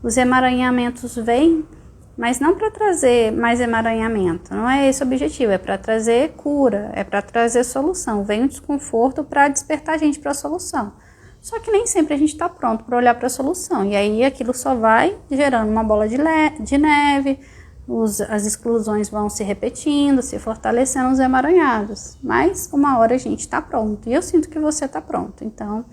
A: Os emaranhamentos vêm, mas não para trazer mais emaranhamento, não é esse o objetivo, é para trazer cura, é para trazer solução. Vem o desconforto para despertar a gente para a solução. Só que nem sempre a gente está pronto para olhar para a solução, e aí aquilo só vai gerando uma bola de neve, as exclusões vão se repetindo, se fortalecendo os emaranhados, mas uma hora a gente está pronto, e eu sinto que você está pronto, então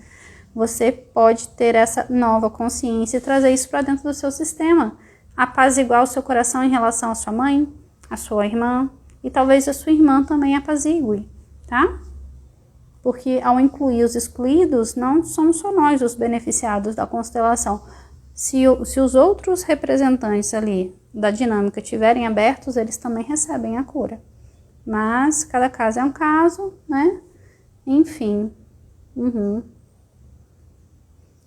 A: você pode ter essa nova consciência e trazer isso para dentro do seu sistema, apaziguar o seu coração em relação à sua mãe, à sua irmã, e talvez a sua irmã também apazigue, tá? Porque ao incluir os excluídos, não somos só nós os beneficiados da constelação. Se os outros representantes ali da dinâmica estiverem abertos, eles também recebem a cura. Mas cada caso é um caso, né? Enfim.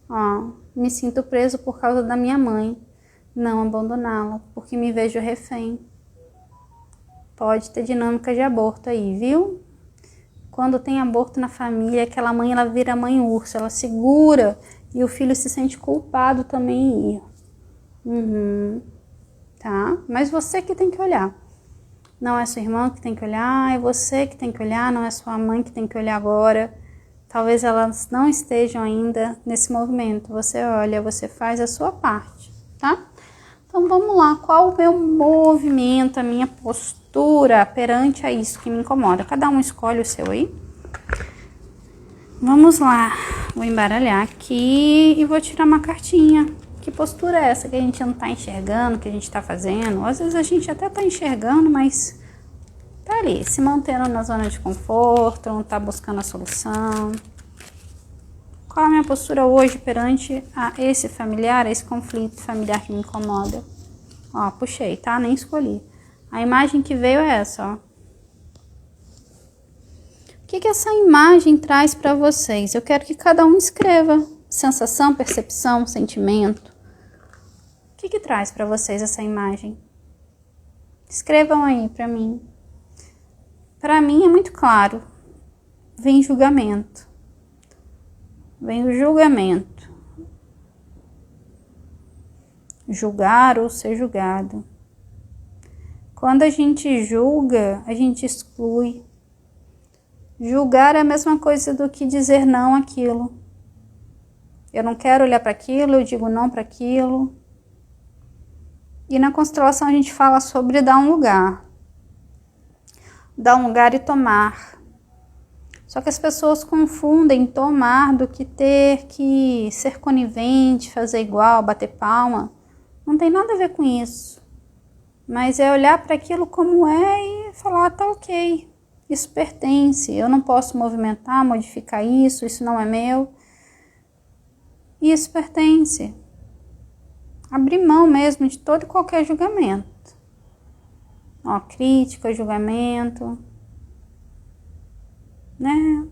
A: Ó, me sinto preso por causa da minha mãe. Não abandoná-la, porque me vejo refém. Pode ter dinâmica de aborto aí, viu? Quando tem aborto na família, aquela mãe, ela vira mãe urso, ela segura e o filho se sente culpado também em ir. Tá? Mas você que tem que olhar. Não é sua irmã que tem que olhar, é você que tem que olhar, não é sua mãe que tem que olhar agora. Talvez elas não estejam ainda nesse movimento. Você olha, você faz a sua parte, tá? Então vamos lá, qual o meu movimento, a minha postura perante a isso que me incomoda? Cada um escolhe o seu aí. Vamos lá, vou embaralhar aqui e vou tirar uma cartinha. Que postura é essa que a gente não tá enxergando, que a gente tá fazendo? Às vezes a gente até tá enxergando, mas tá ali, se mantendo na zona de conforto, não tá buscando a solução. Qual a minha postura hoje perante a esse familiar, a esse conflito familiar que me incomoda? Ó, puxei, tá? Nem escolhi. A imagem que veio é essa, ó. O que essa imagem traz para vocês? Eu quero que cada um escreva. Sensação, percepção, sentimento. O que traz para vocês essa imagem? Escrevam aí para mim. Para mim é muito claro. Vem julgamento. Vem o julgamento. Julgar ou ser julgado. Quando a gente julga, a gente exclui. Julgar é a mesma coisa do que dizer não àquilo. Eu não quero olhar para aquilo, eu digo não para aquilo. E na constelação a gente fala sobre dar um lugar. Dar um lugar e tomar. Só que as pessoas confundem tomar do que ter que ser conivente, fazer igual, bater palma. Não tem nada a ver com isso. Mas é olhar para aquilo como é e falar, tá ok, isso pertence, eu não posso movimentar, modificar isso, isso não é meu. Isso pertence. Abrir mão mesmo de todo e qualquer julgamento. Ó, crítica, julgamento, né?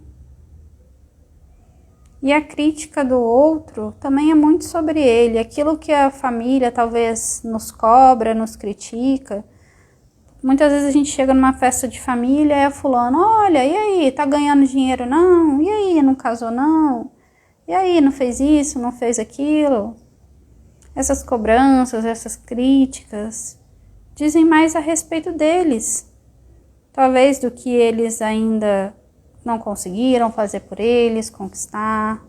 A: E a crítica do outro também é muito sobre ele. Aquilo que a família talvez nos cobra, nos critica. Muitas vezes a gente chega numa festa de família e a fulano, olha, e aí, tá ganhando dinheiro não? E aí, não casou não? E aí, não fez isso, não fez aquilo? Essas cobranças, essas críticas, dizem mais a respeito deles. Talvez do que eles ainda não conseguiram fazer por eles, conquistar,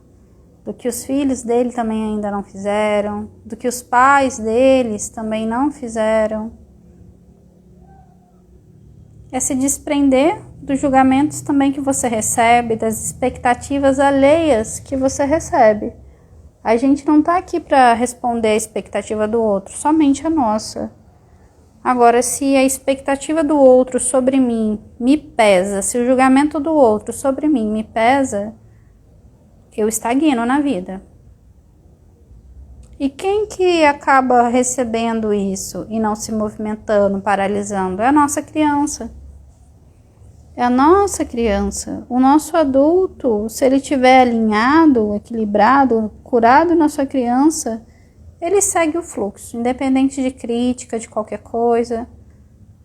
A: do que os filhos dele também ainda não fizeram, do que os pais deles também não fizeram. É se desprender dos julgamentos também que você recebe, das expectativas alheias que você recebe. A gente não está aqui para responder a expectativa do outro, somente a nossa. Agora, se a expectativa do outro sobre mim me pesa, se o julgamento do outro sobre mim me pesa, eu estagno na vida. E quem que acaba recebendo isso e não se movimentando, paralisando? É a nossa criança. É a nossa criança. O nosso adulto, se ele estiver alinhado, equilibrado, curado na sua criança, ele segue o fluxo, independente de crítica, de qualquer coisa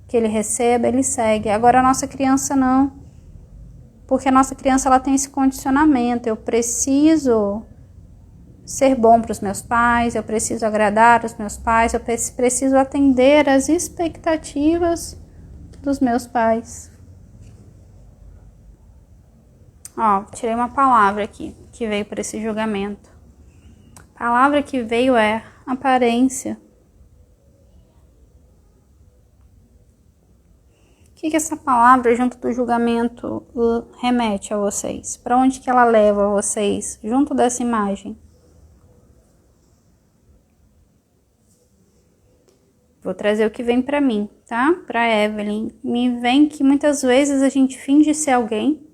A: que ele receba, ele segue. Agora a nossa criança não. Porque a nossa criança ela tem esse condicionamento. Eu preciso ser bom para os meus pais, eu preciso agradar os meus pais, eu preciso atender às expectativas dos meus pais. Ó, tirei uma palavra aqui que veio para esse julgamento. A palavra que veio é aparência. O que essa palavra junto do julgamento remete a vocês? Para onde que ela leva vocês junto dessa imagem? Vou trazer o que vem para mim, tá? Para Evelyn. Me vem que muitas vezes a gente finge ser alguém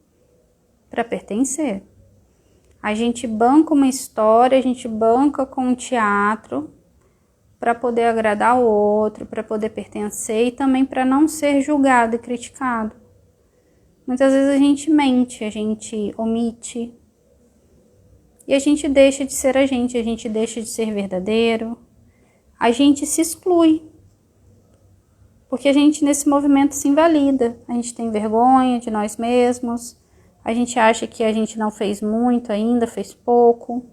A: para pertencer. A gente banca uma história, a gente banca com um teatro para poder agradar o outro, para poder pertencer e também para não ser julgado e criticado. Muitas vezes a gente mente, a gente omite e a gente deixa de ser a gente deixa de ser verdadeiro, a gente se exclui. Porque a gente nesse movimento se invalida, a gente tem vergonha de nós mesmos, a gente acha que a gente não fez muito ainda, fez pouco.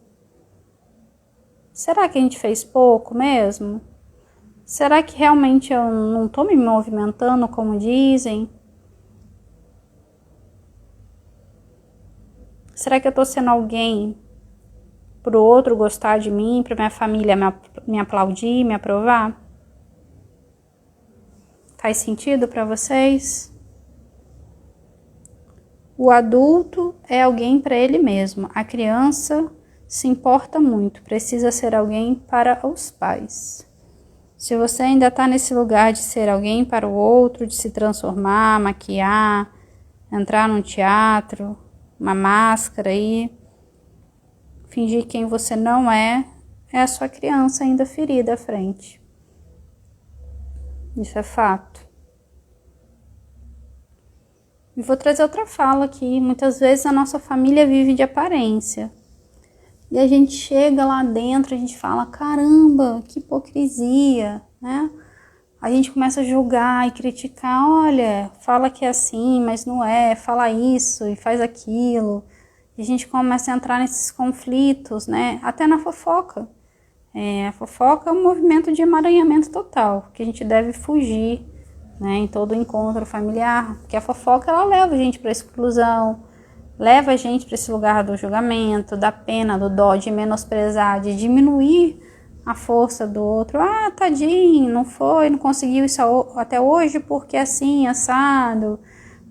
A: Será que a gente fez pouco mesmo? Será que realmente eu não estou me movimentando como dizem? Será que eu estou sendo alguém para o outro gostar de mim, para minha família me aplaudir, me aprovar? Faz sentido para vocês? O adulto é alguém para ele mesmo. A criança se importa muito, precisa ser alguém para os pais. Se você ainda está nesse lugar de ser alguém para o outro, de se transformar, maquiar, entrar num teatro, uma máscara aí, fingir quem você não é a sua criança ainda ferida à frente. Isso é fato. E vou trazer outra fala aqui. Muitas vezes a nossa família vive de aparência. E a gente chega lá dentro, a gente fala, caramba, que hipocrisia, né? A gente começa a julgar e criticar, olha, fala que é assim, mas não é, fala isso e faz aquilo. E a gente começa a entrar nesses conflitos, né? Até na fofoca. A fofoca é um movimento de emaranhamento total, que a gente deve fugir, né, em todo encontro familiar, porque a fofoca ela leva a gente para a exclusão, leva a gente para esse lugar do julgamento, da pena, do dó, de menosprezar, de diminuir a força do outro. Ah, tadinho, não foi, não conseguiu isso até hoje porque assim, assado,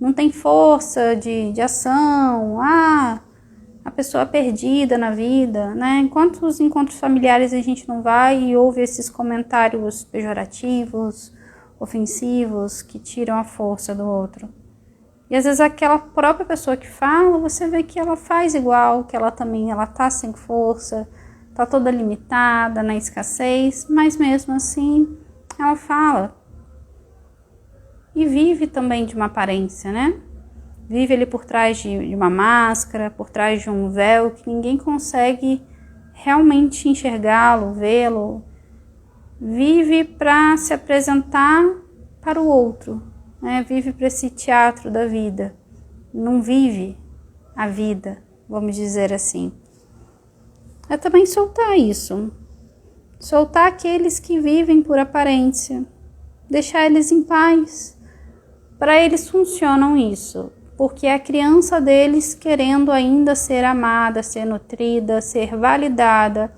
A: não tem força de ação, a pessoa perdida na vida, né? Quantos encontros familiares a gente não vai e ouve esses comentários pejorativos, ofensivos, que tiram a força do outro? E às vezes aquela própria pessoa que fala, você vê que ela faz igual, que ela também tá sem força, tá toda limitada na escassez, mas mesmo assim ela fala. E vive também de uma aparência, né? Vive ali por trás de uma máscara, por trás de um véu que ninguém consegue realmente enxergá-lo, vê-lo. Vive para se apresentar para o outro, né? Vive para esse teatro da vida. Não vive a vida, vamos dizer assim. É também soltar isso. Soltar aqueles que vivem por aparência. Deixar eles em paz. Para eles funcionam isso. Porque é a criança deles querendo ainda ser amada, ser nutrida, ser validada,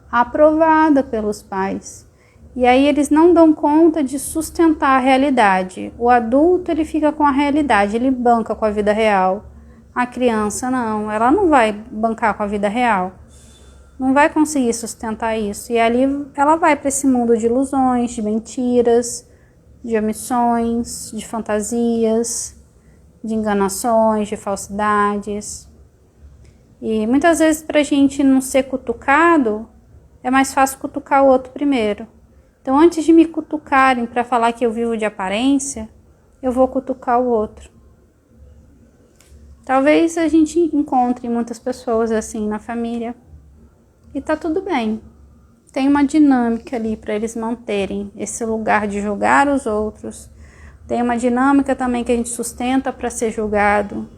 A: aprovada pelos pais. E aí eles não dão conta de sustentar a realidade. O adulto ele fica com a realidade, ele banca com a vida real. A criança não, ela não vai bancar com a vida real. Não vai conseguir sustentar isso. E ali ela vai para esse mundo de ilusões, de mentiras, de omissões, de fantasias, de enganações, de falsidades. E muitas vezes para a gente não ser cutucado, é mais fácil cutucar o outro primeiro. Então, antes de me cutucarem para falar que eu vivo de aparência, eu vou cutucar o outro. Talvez a gente encontre muitas pessoas assim na família e tá tudo bem. Tem uma dinâmica ali para eles manterem esse lugar de julgar os outros. Tem uma dinâmica também que a gente sustenta para ser julgado.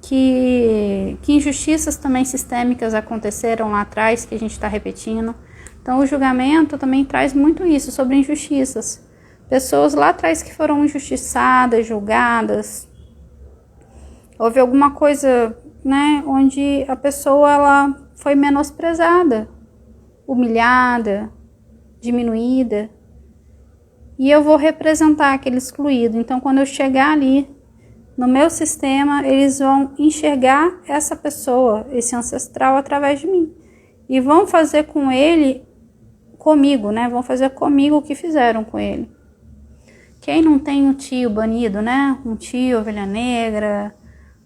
A: Que injustiças também sistêmicas aconteceram lá atrás, que a gente está repetindo. Então o julgamento também traz muito isso, sobre injustiças. Pessoas lá atrás que foram injustiçadas, julgadas. Houve alguma coisa, né, onde a pessoa ela foi menosprezada, humilhada, diminuída. E eu vou representar aquele excluído. Então, quando eu chegar ali, no meu sistema, eles vão enxergar essa pessoa, esse ancestral, através de mim. E vão fazer com ele, comigo, né? Vão fazer comigo o que fizeram com ele. Quem não tem um tio banido, né? Um tio ovelha negra,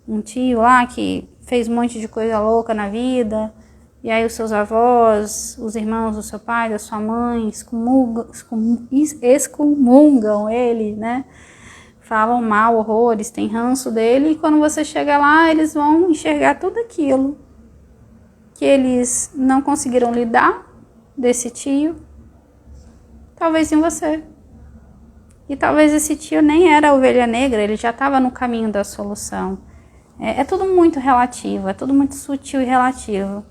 A: um tio lá que fez um monte de coisa louca na vida, e aí os seus avós, os irmãos do seu pai, da sua mãe, excomungam ele, né? Falam mal, horrores, tem ranço dele, e quando você chega lá, eles vão enxergar tudo aquilo que eles não conseguiram lidar desse tio, talvez em você. E talvez esse tio nem era a ovelha negra, ele já estava no caminho da solução. É tudo muito relativo, é tudo muito sutil e relativo.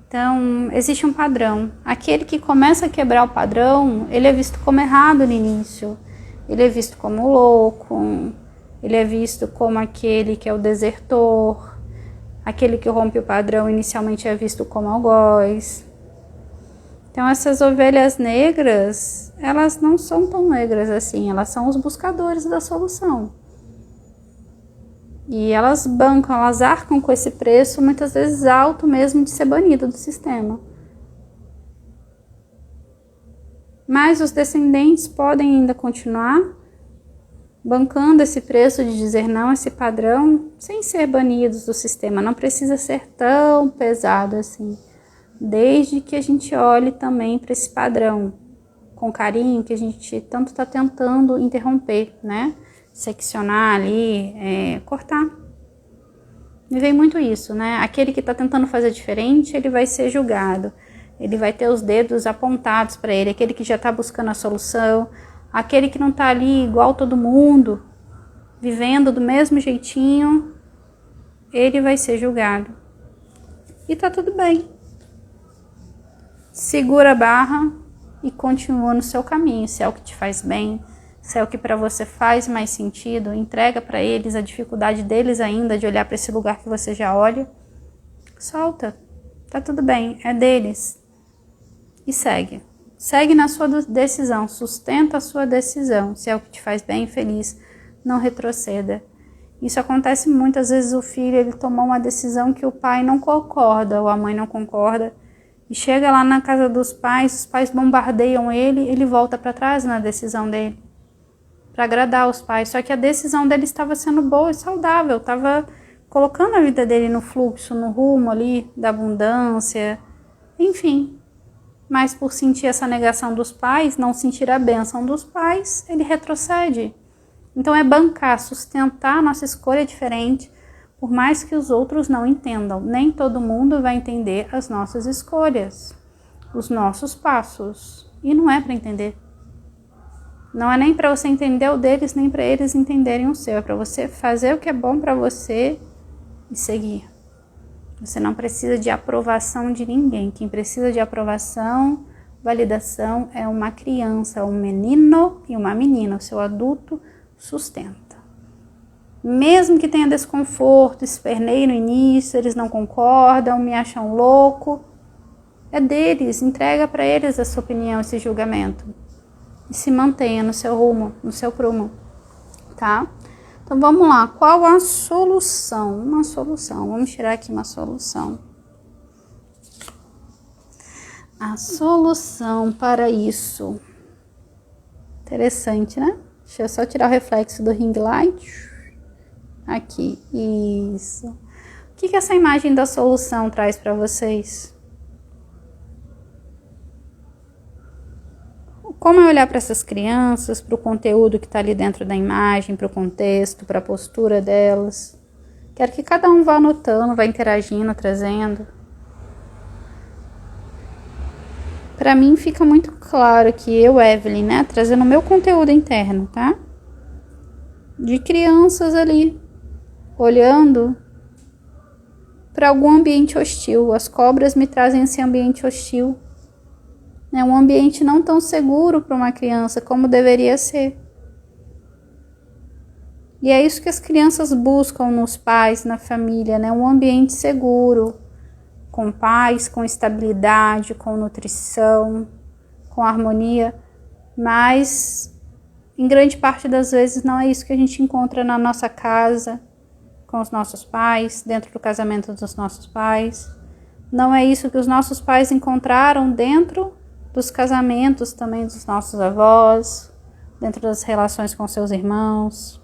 A: Então, existe um padrão. Aquele que começa a quebrar o padrão, ele é visto como errado no início. Ele é visto como louco, ele é visto como aquele que é o desertor, aquele que rompe o padrão inicialmente é visto como algoz. Então essas ovelhas negras, elas não são tão negras assim, elas são os buscadores da solução. E elas bancam, elas arcam com esse preço muitas vezes alto mesmo de ser banido do sistema. Mas os descendentes podem ainda continuar bancando esse preço de dizer não a esse padrão sem ser banidos do sistema. Não precisa ser tão pesado assim, desde que a gente olhe também para esse padrão com carinho que a gente tanto está tentando interromper, né? Seccionar ali, cortar. Me vem muito isso, né? Aquele que está tentando fazer diferente, ele vai ser julgado. Ele vai ter os dedos apontados para ele, aquele que já está buscando a solução, aquele que não está ali igual todo mundo, vivendo do mesmo jeitinho, ele vai ser julgado. E tá tudo bem. Segura a barra e continua no seu caminho, se é o que te faz bem, se é o que para você faz mais sentido, entrega para eles a dificuldade deles ainda de olhar para esse lugar que você já olha. Solta, tá tudo bem, é deles. E segue. Segue na sua decisão, sustenta a sua decisão. Se é o que te faz bem e feliz, não retroceda. Isso acontece muitas vezes, o filho ele tomou uma decisão que o pai não concorda, ou a mãe não concorda, e chega lá na casa dos pais, os pais bombardeiam ele volta para trás na decisão dele, para agradar os pais. Só que a decisão dele estava sendo boa e saudável, estava colocando a vida dele no fluxo, no rumo ali da abundância, enfim. Mas por sentir essa negação dos pais, não sentir a bênção dos pais, ele retrocede. Então é bancar, sustentar a nossa escolha diferente, por mais que os outros não entendam. Nem todo mundo vai entender as nossas escolhas, os nossos passos. E não é para entender. Não é nem para você entender o deles, nem para eles entenderem o seu. É para você fazer o que é bom para você e seguir. Você não precisa de aprovação de ninguém. Quem precisa de aprovação, validação, é uma criança, um menino e uma menina. O seu adulto sustenta. Mesmo que tenha desconforto, espernei no início, eles não concordam, me acham louco, é deles, entrega para eles a sua opinião, esse julgamento. E se mantenha no seu rumo, no seu prumo, tá? Então vamos lá, qual a solução? Uma solução, vamos tirar aqui uma solução. A solução para isso. Interessante, né? Deixa eu só tirar o reflexo do ring light. Aqui, isso. O que essa imagem da solução traz para vocês? Como é olhar para essas crianças, para o conteúdo que está ali dentro da imagem, para o contexto, para a postura delas. Quero que cada um vá anotando, vá interagindo, trazendo. Para mim fica muito claro que eu, Evelyn, né, trazendo o meu conteúdo interno, tá? De crianças ali, olhando para algum ambiente hostil. As cobras me trazem esse ambiente hostil. É um ambiente não tão seguro para uma criança como deveria ser. E é isso que as crianças buscam nos pais, na família, né? Um ambiente seguro, com paz, com estabilidade, com nutrição, com harmonia. Mas, em grande parte das vezes, não é isso que a gente encontra na nossa casa, com os nossos pais, dentro do casamento dos nossos pais. Não é isso que os nossos pais encontraram dentro dos casamentos também dos nossos avós, dentro das relações com seus irmãos.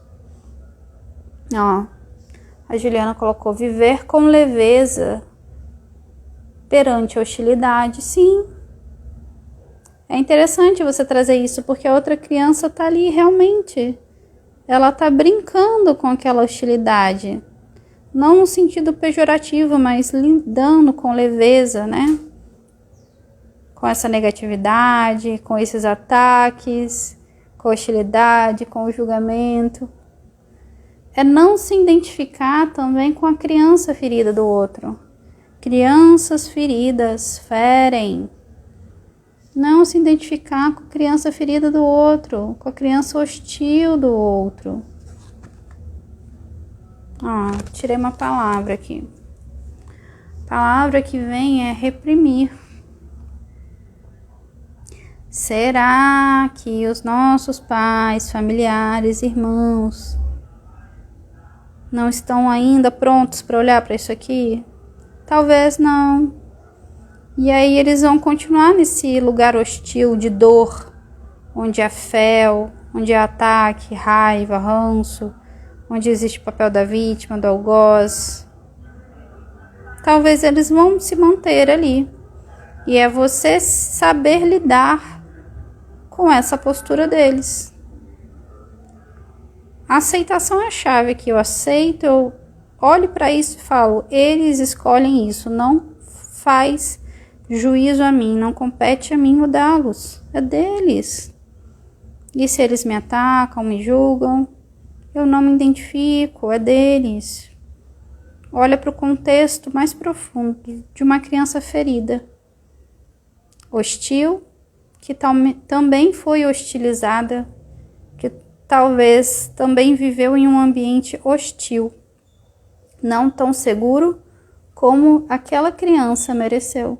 A: Ó, a Juliana colocou viver com leveza perante a hostilidade. Sim, é interessante você trazer isso, porque a outra criança tá ali realmente, ela tá brincando com aquela hostilidade, não no sentido pejorativo, mas lidando com leveza, né? Com essa negatividade, com esses ataques, com a hostilidade, com o julgamento. É não se identificar também com a criança ferida do outro. Crianças feridas ferem. Não se identificar com a criança ferida do outro, com a criança hostil do outro. Ó, tirei uma palavra aqui. A palavra que vem é reprimir. Será que os nossos pais, familiares, irmãos não estão ainda prontos para olhar para isso aqui? Talvez não. E aí eles vão continuar nesse lugar hostil de dor, onde há fel, onde há ataque, raiva, ranço, onde existe o papel da vítima, do algoz. Talvez eles vão se manter ali. E é você saber lidar com essa postura deles. A aceitação é a chave aqui. Eu aceito, eu olho para isso e falo, eles escolhem isso, não faz juízo a mim, não compete a mim mudá-los, é deles. E se eles me atacam, me julgam, eu não me identifico, é deles. Olha para o contexto mais profundo de uma criança ferida, hostil, que também foi hostilizada, que talvez também viveu em um ambiente hostil, não tão seguro como aquela criança mereceu.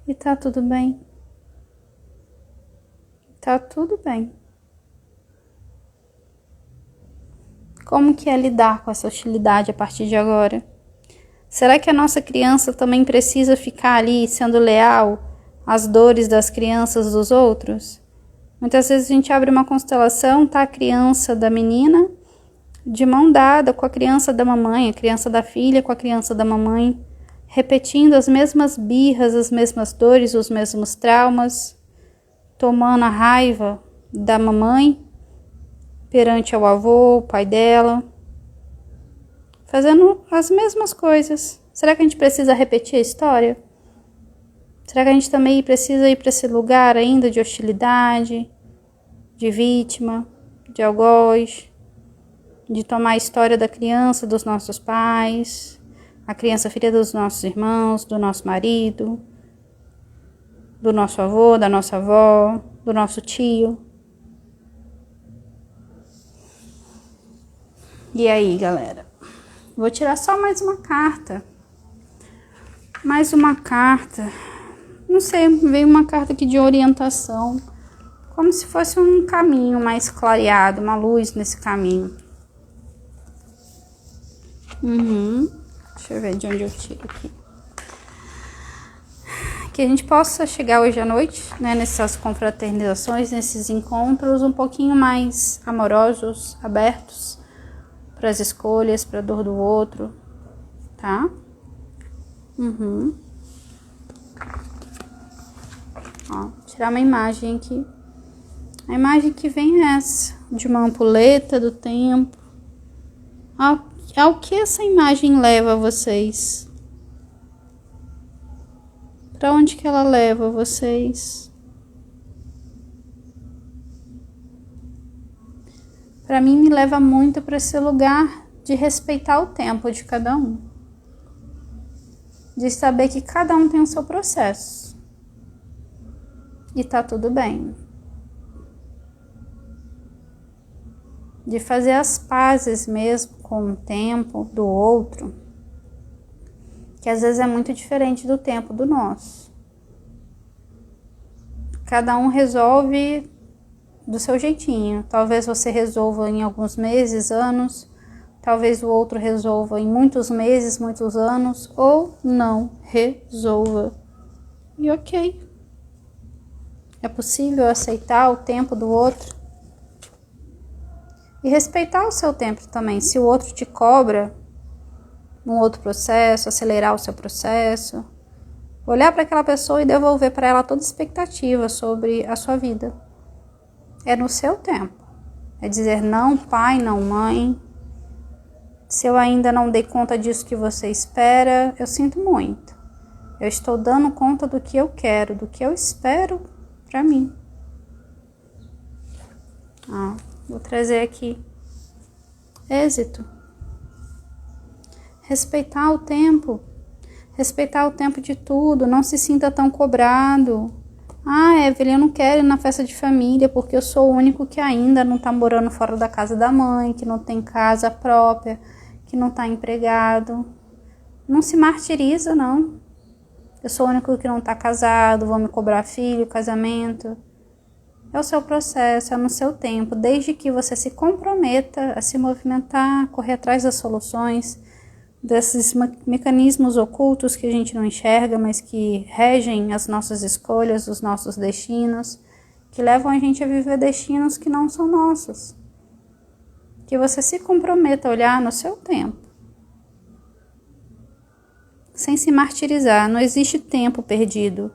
A: E tá tudo bem. Tá tudo bem. Como que é lidar com essa hostilidade a partir de agora? Será que a nossa criança também precisa ficar ali sendo leal às dores das crianças dos outros? Muitas vezes a gente abre uma constelação, tá a criança da menina de mão dada com a criança da mamãe, a criança da filha com a criança da mamãe, repetindo as mesmas birras, as mesmas dores, os mesmos traumas, tomando a raiva da mamãe perante ao avô, o pai dela, fazendo as mesmas coisas. Será que a gente precisa repetir a história? Será que a gente também precisa ir para esse lugar ainda de hostilidade, de vítima, de algoz, de tomar a história da criança dos nossos pais, a criança ferida dos nossos irmãos, do nosso marido, do nosso avô, da nossa avó, do nosso tio? E aí, galera? Vou tirar só mais uma carta. Mais uma carta. Não sei, veio uma carta aqui de orientação. Como se fosse um caminho mais clareado, uma luz nesse caminho. Deixa eu ver de onde eu tiro aqui. Que a gente possa chegar hoje à noite, né, nessas confraternizações, nesses encontros um pouquinho mais amorosos, abertos para as escolhas, para a dor do outro, tá? Ó, tirar uma imagem aqui. A imagem que vem é essa, de uma ampulheta do tempo. Ao que essa imagem leva vocês? Para onde que ela leva vocês? Para mim, me leva muito para esse lugar de respeitar o tempo de cada um. De saber que cada um tem o seu processo. E tá tudo bem. De fazer as pazes mesmo com o tempo do outro, que às vezes é muito diferente do tempo do nosso. Cada um resolve do seu jeitinho. Talvez você resolva em alguns meses, anos, talvez o outro resolva em muitos meses, muitos anos, ou não resolva. E ok. É possível aceitar o tempo do outro e respeitar o seu tempo também. Se o outro te cobra um outro processo, acelerar o seu processo, olhar para aquela pessoa e devolver para ela toda expectativa sobre a sua vida. É no seu tempo. É dizer não, pai, não, mãe. Se eu ainda não dei conta disso que você espera, eu sinto muito. Eu estou dando conta do que eu quero, do que eu espero para mim. Vou trazer aqui. Êxito. Respeitar o tempo. Respeitar o tempo de tudo. Não se sinta tão cobrado. Evelyn, eu não quero ir na festa de família porque eu sou o único que ainda não tá morando fora da casa da mãe, que não tem casa própria, que não tá empregado. Não se martiriza, não. Eu sou o único que não tá casado, vou me cobrar filho, casamento. É o seu processo, é no seu tempo, desde que você se comprometa a se movimentar, correr atrás das soluções, desses mecanismos ocultos que a gente não enxerga, mas que regem as nossas escolhas, os nossos destinos, que levam a gente a viver destinos que não são nossos. Que você se comprometa a olhar no seu tempo, sem se martirizar. Não existe tempo perdido,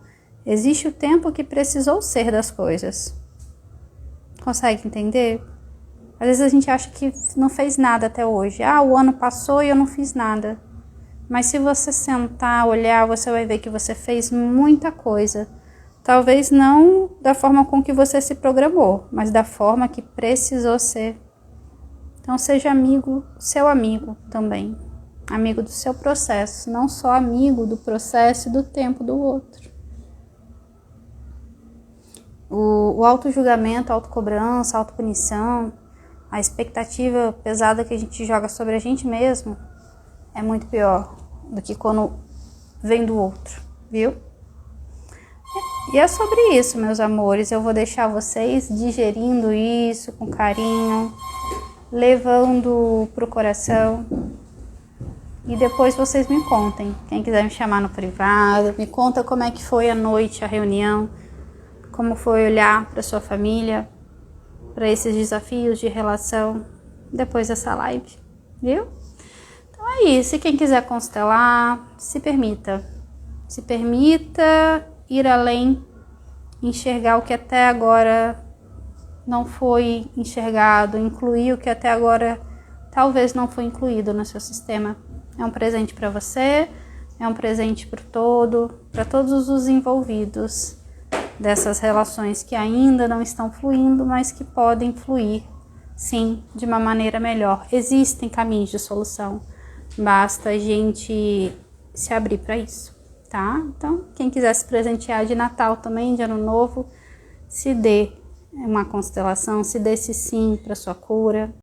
A: existe o tempo que precisou ser das coisas. Consegue entender? Às vezes a gente acha que não fez nada até hoje. O ano passou e eu não fiz nada. Mas se você sentar, olhar, você vai ver que você fez muita coisa. Talvez não da forma com que você se programou, mas da forma que precisou ser. Então seja seu amigo também. Amigo do seu processo, não só amigo do processo e do tempo do outro. O auto-julgamento, a autocobrança, a autopunição, a expectativa pesada que a gente joga sobre a gente mesmo é muito pior do que quando vem do outro, viu? E é sobre isso, meus amores. Eu vou deixar vocês digerindo isso com carinho, levando pro coração. E depois vocês me contem. Quem quiser me chamar no privado, me conta como é que foi a noite, a reunião, como foi olhar para sua família, para esses desafios de relação depois dessa live, viu? Então é isso. E quem quiser constelar, se permita. Se permita ir além, enxergar o que até agora não foi enxergado, incluir o que até agora talvez não foi incluído no seu sistema. É um presente para você, é um presente para todos os envolvidos dessas relações que ainda não estão fluindo, mas que podem fluir, sim, de uma maneira melhor. Existem caminhos de solução, basta a gente se abrir para isso, tá? Então, quem quiser se presentear de Natal também, de Ano Novo, se dê uma constelação, se dê esse sim para sua cura.